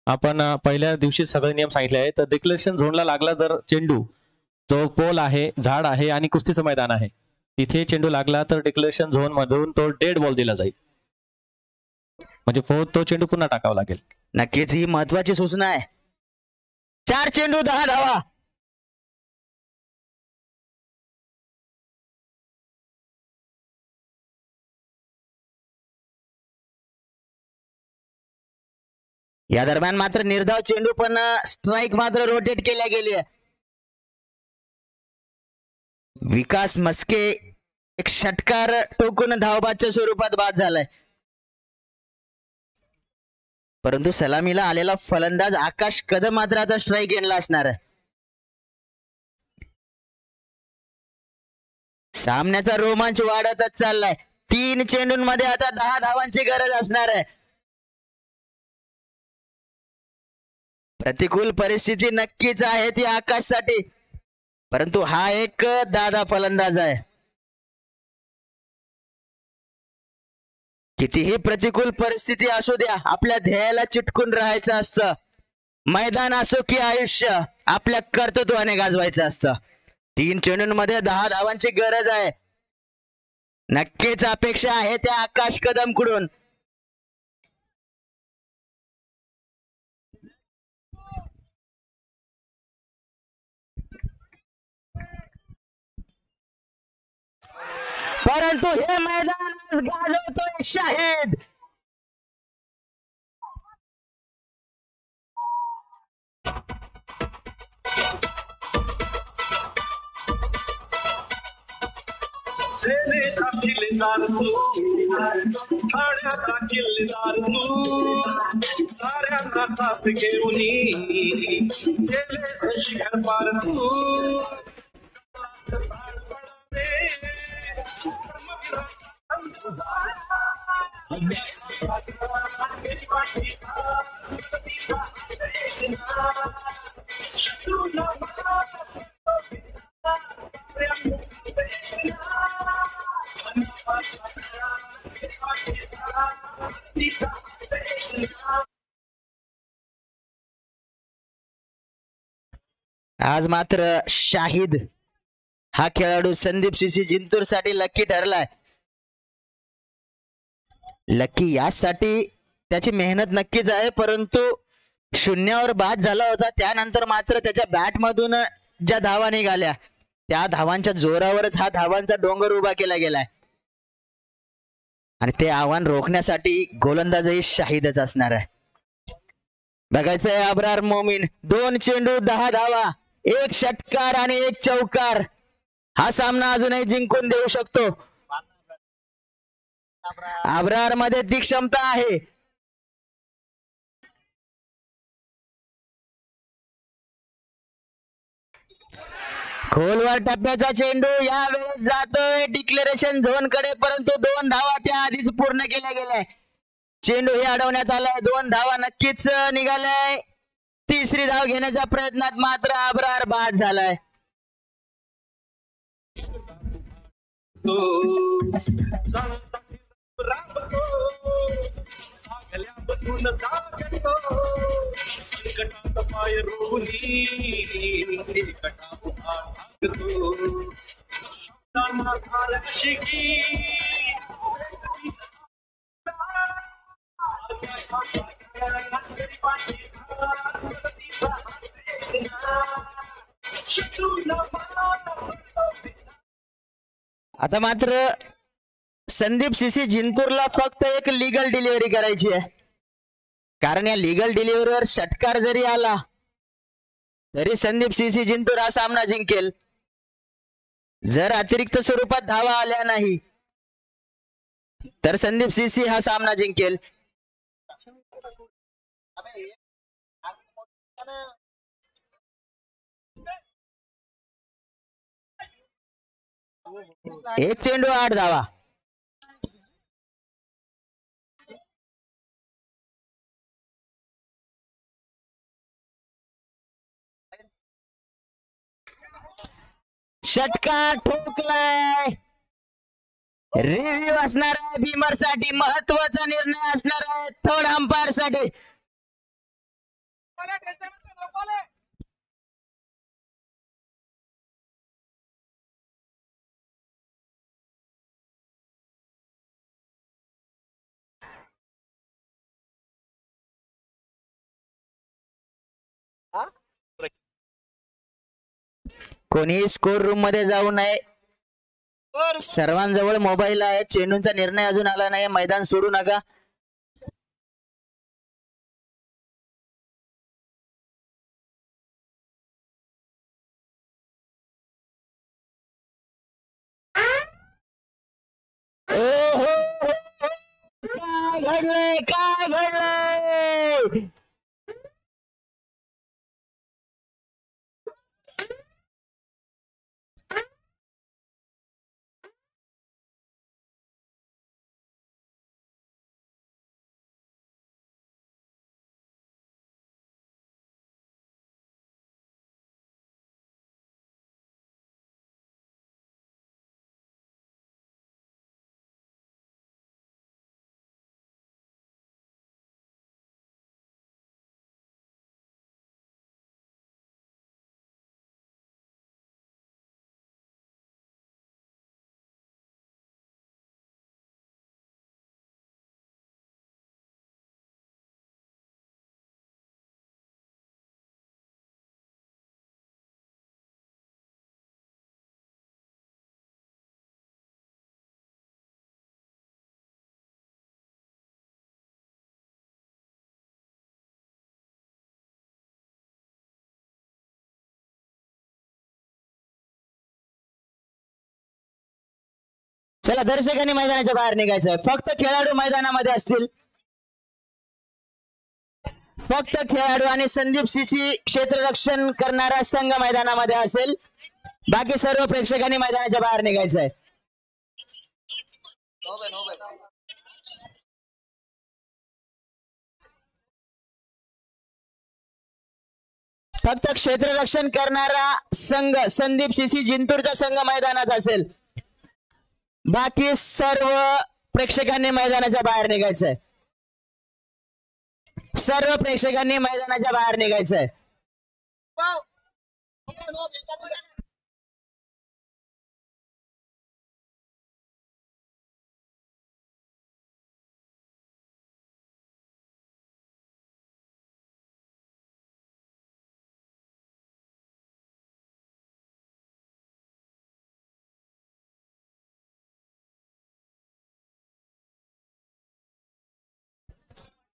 आपण पहिल्या दिवशी सगळे नियम सांगितले आहेत. तर डिक्लेरेशन झोनला लागला जर चेंडू, तो पोल आहे, झाड आहे आणि कुस्तीचं मैदान आहे, तिथे चेंडू लागला तर डिक्लेरेशन झोन मधून तो डेड बॉल दिला जाईल. म्हणजे तो चेंडू पुन्हा टाकावा लागेल. नक्कीच ही महत्वाची सूचना आहे. 4 चेंडू 10 धावा. या दरम्यान मात्र निर्धाव चेंडू पण स्ट्राईक मात्र रोटेट केल्या गेली आहे. विकास मस्के एक षटकार टोकून धावबादच्या स्वरूपात बाद झालाय. परंतु सलामीला आलेला फलंदाज आकाश कदम मात्र आता स्ट्राईक एंडला असणार आहे. सामन्याचा रोमांच वाढतच चाललाय. 3 चेंडूंमध्ये आता 10 धावांची गरज असणार आहे. प्रतिकूल परिस्थिती नक्कीच आहे ती आकाशसाठी, परंतु हा एक दादा फलंदाज आहे. कितीही प्रतिकूल परिस्थिती असू द्या, आपल्या ध्येयाला चिटकून राहायचं असतं. मैदान असो की आयुष्य, आपल्या कर्तृत्वाने गाजवायचं असतं. 3 चेंडूंमध्ये 10 धावांची गरज आहे. नक्कीच अपेक्षा आहे त्या आकाश कदमकडून. परंतु हे मैदान गाजवतोय शाहिद. सेनेचा किल्लेदार तू, ठाण्याचा किल्लेदार तू, साऱ्यांना साथ घेऊन गेले शिखर पार तू. आज मात्र शाहिद हा खेळाडू संदीप सीसी जिंतूर साठी लकी ठरलाय. लकी यासाठी त्याची मेहनत नक्कीच आहे, परंतु शून्यावर बाद झाला होता. त्यानंतर मात्र त्याच्या बॅट मधून ज्या धावा निघाल्या त्या धावांच्या जोरावरच हा धावांचा डोंगर उभा केला गेलाय. आणि ते आव्हान रोखण्यासाठी गोलंदाजही शाहिदच असणार आहे. बघायचंय अब्रार मोमीन. 2 चेंडू 10 धावा, 1 षटकार आणि 1 चौकार. हा सामना अजूनही जिंकून देऊ शकतो. अब्रार मध्ये ती क्षमता आहे. खोलवर टप्प्याचा चेंडू यावेळेस जातोय डिक्लेरेशन झोन कडे, परंतु 2 धावा त्या आधीच पूर्ण केल्या गेल्या. चेंडू हे अडवण्यात आलाय. 2 धावा नक्कीच निघालाय. 3री धाव घेण्याच्या प्रयत्नात मात्र अब्रार बाद झालाय. संकटात पाय रोवली शिकी आता मात्र संदीप सीसी जिंतूरला फक्त एक लीगल डिलिव्हरी करायची आहे, कारण या लीगल डिलिव्हरीवर षटकार जरी आला तरी संदीप सीसी जिंतूर हा सामना जिंकेल. जर अतिरिक्त स्वरूपात धावा आल्या नाही तर संदीप सीसी हा सामना जिंकेल. एक चेंडू 8 धावा. षटकार ठोकलाय. रिव्ह्यू असणार आहे भीमर साठी, महत्वाचा निर्णय असणार आहे थर्ड अंपायर साठी. कोणी स्कोर रूम मध्ये जाऊ नये. सर्वांजवळ मोबाईल आहे. चेंडूंचा निर्णय अजून आला नाही. मैदान सोडू नका. काय घडलंय, काय घडलंय? चला दर्शकांनी मैदानाच्या बाहेर निघायचंय. फक्त खेळाडू मैदानामध्ये असतील. फक्त खेळाडू आणि संदीप सीसी क्षेत्ररक्षण करणारा संघ मैदानामध्ये असेल. बाकी सर्व प्रेक्षकांनी मैदानाच्या बाहेर निघायचंय. फक्त क्षेत्ररक्षण करणारा संघ संदीप सीसी जिंतूरचा संघ मैदानात असेल. बाकी सर्व प्रेक्षकांनी मैदानाच्या बाहेर निघायचंय. सर्व प्रेक्षकांनी मैदानाच्या बाहेर निघायचंय.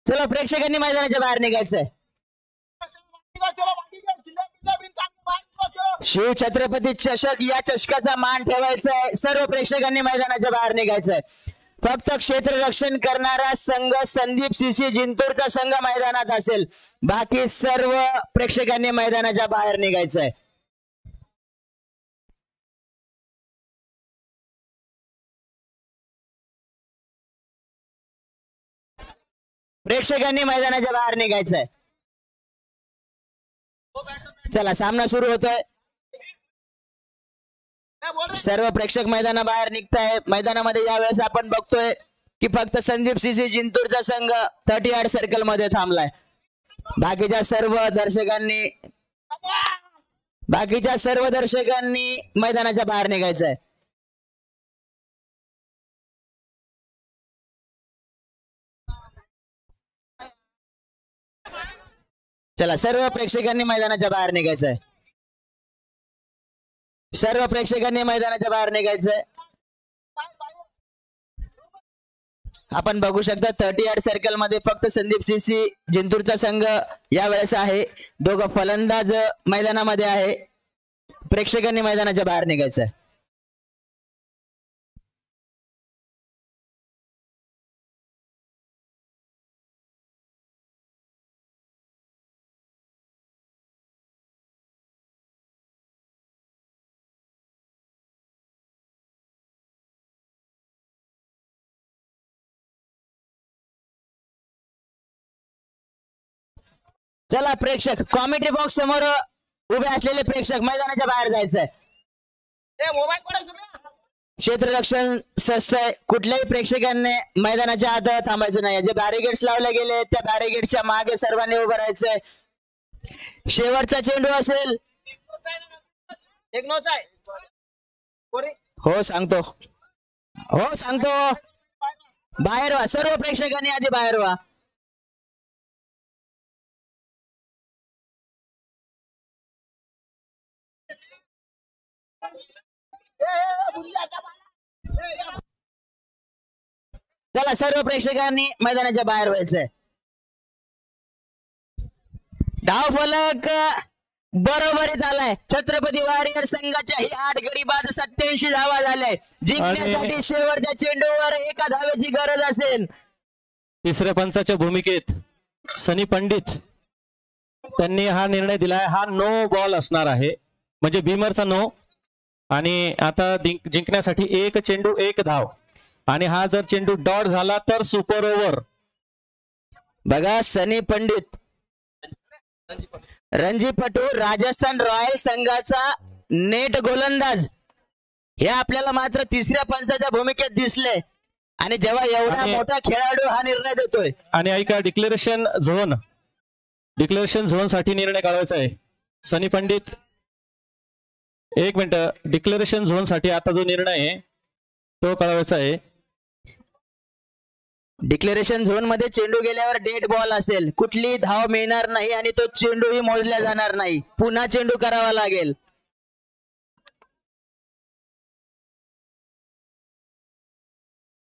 चला प्रेक्षकांनी मैदानाच्या बाहेर निघायचंय. शिव छत्रपती चषक या चषकाचा मान ठेवायचा आहे. सर्व प्रेक्षकांनी मैदानाच्या बाहेर निघायचंय. फक्त क्षेत्ररक्षण करणारा संघ संदीप सीसी जिंतूरचा संघ मैदानात असेल. बाकी सर्व प्रेक्षकांनी मैदानाच्या बाहेर निघायचंय. प्रेक्षकांनी मैदानाच्या बाहेर निघायचंय. चला सामना सुरू होतोय. सर्व प्रेक्षक मैदानाबाहेर निघताय. मैदानामध्ये यावेळेस आपण बघतोय की फक्त संदीप सीसी जिंतूरचा संघ 30 सर्कल मध्ये थांबलाय. बाकीच्या सर्व दर्शकांनी मैदानाच्या बाहेर निघायचंय. चला सर्व प्रेक्षकांनी मैदानाच्या बाहेर निघायचंय. सर्व प्रेक्षकांनी मैदानाच्या बाहेर निघायचंय. आपण बघू शकता 30 सर्कल मध्ये फक्त संदीप सीसी जिंतूरचा संघ यावेळेस आहे. दोघं फलंदाज मैदानामध्ये आहे. प्रेक्षकांनी मैदानाच्या बाहेर निघायचंय. चला प्रेक्षक कॉमेंट्री बॉक्स समोर उभे असलेले प्रेक्षक मैदानाच्या बाहेर जायचंय. क्षेत्ररक्षण संस्था कुठल्याही प्रेक्षकांनी मैदानाच्या आत थांबायचं नाही. जे बॅरिगेड्स लावले गेले त्या बॅरिगेडच्या मागे सर्वांनी उभं राहायचंय. शेवटचा चेंडू असेल. हो सांगतो. बाहेर व्हा. सर्व प्रेक्षकांनी आधी बाहेर व्हा. चला सर्व प्रेक्षकांनी मैदानाच्या बाहेर व्हायचंय. धाव फलक बरोबरी झालाय. छत्रपती वारियर संघाच्या ही 8 गडी बाद 87 धावा झाल्या. जिंकण्यासाठी शेवटच्या चेंडूवर एका धावेची गरज असेल. तिसऱ्या पंचाच्या भूमिकेत सनी पंडित त्यांनी हा निर्णय दिलाय. हा नो बॉल असणार आहे म्हणजे भीमरचा नो. आणि आता जिंकण्यासाठी 1 चेंडू 1 धाव. आणि हा जर चेंडू डॉट झाला तर सुपर ओव्हर. बघा सनी पंडित रणजीपटू राजस्थान रॉयल संघाचा नेट गोलंदाज हे आपल्याला मात्र तिसऱ्या पंचाच्या भूमिकेत दिसले. आणि जेव्हा एवढा मोठा खेळाडू हा निर्णय देतोय. आणि ऐका डिक्लेरेशन झोन साठी निर्णय काढायचा आहे. सनी पंडित 1 मिनिट. डिक्लेरेशन झोन साठी आता जो निर्णय आहे तो कळवायचा आहे. डिक्लेरेशन झोन मध्ये चेंडू गेल्यावर डेड बॉल असेल. कुठली धाव मिळणार नाही आणि तो चेंडूही मोजला जाणार नाही. पुन्हा चेंडू करावा लागेल.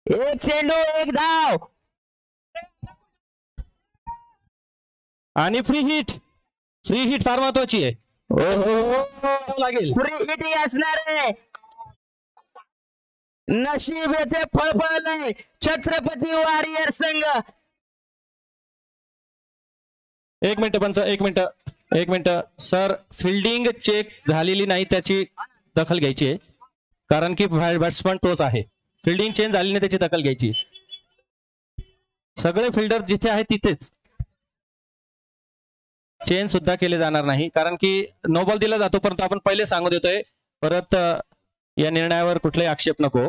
एक चेंडू 1 धाव. आणि फ्री हिट फार महत्वाची आहे. लागेल फ्री हिट असणार आहे. नशीब येथे फळफळलंय छत्रपती वारियर संघ. एक मिनिट सर, फिल्डिंग चेक झालेली नाही त्याची दखल घ्यायची आहे, कारण की बॅट्समन तोच आहे. फिल्डिंग चेंज झाली नाही त्याची दखल घ्यायची. सगळे फिल्डर जिथे आहे तिथेच, चेंज सुद्धा केले जाणार नाही, कारण की नो बॉल दिला जातो. परंतु आपण पहिले सांगू देतोय, परत या निर्णयावर कुठलाही आक्षेप नको.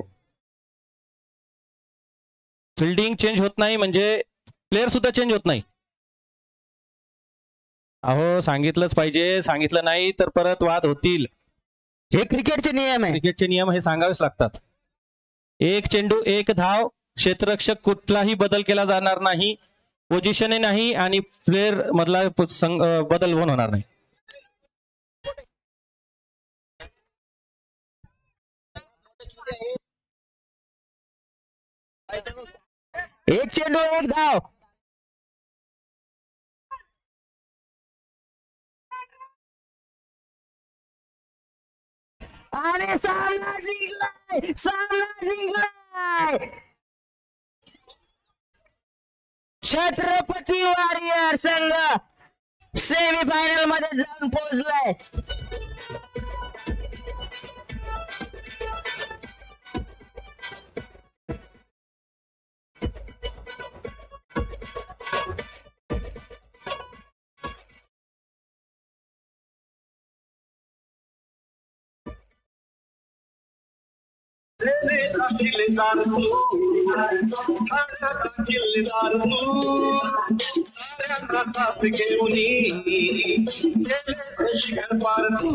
फिल्डिंग चेंज होत नाही म्हणजे प्लेअर सुद्धा चेंज होत नाही. अहो सांगितलंच पाहिजे, सांगितलं नाही तर परत वाद होतील. हे क्रिकेटचे नियम आहे. क्रिकेटचे नियम हे सांगावेच लागतात. एक चेंडू एक धाव, क्षेत्ररक्षक कुठलाही बदल केला जाणार नाही, पोझिशन नाही आणि प्लेअर मधला बदल पण होणार नाही. एक चेंडू एक धाव. आणि सामना जिंकलाय, छत्रपती वारियर संघ सेमीफायनल मध्ये जाऊन पोहोचलाय. किल्लेदार तू, ठाण्याचा किल्लेदार तू, साऱ्यांना साथ घेऊन गेले शिखर पार तू.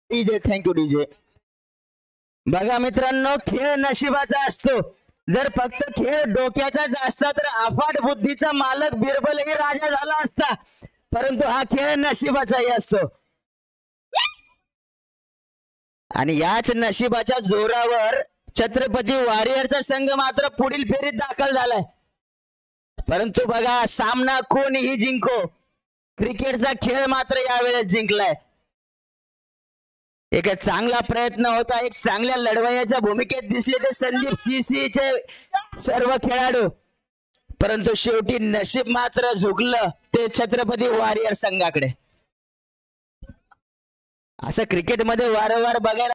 DJ, thank you DJ. बघा मित्रांनो, खेळ नशिबाचा असतो. जर फक्त खेळ डोक्याचाच असता तर अफाट बुद्धीचा मालक बिरबलही राजा झाला असता, परंतु हा खेळ नशिबाचाही असतो. आणि याच नशिबाच्या जोरावर छत्रपती वारियरचा संघ मात्र पुढील फेरीत दाखल झालाय. परंतु बघा, सामना कोणीही जिंको, क्रिकेटचा खेळ मात्र यावेळेस जिंकलाय. एक चांगला प्रयत्न होता, एक चांगल्या लढवय्याच्या भूमिकेत दिसले ते संदीप सीसीचे सर्व खेळाडू, परंतु शेवटी नशीब मात्र झुकलं ते छत्रपती वारियर संघाकडे. असं क्रिकेटमध्ये वारंवार बघायला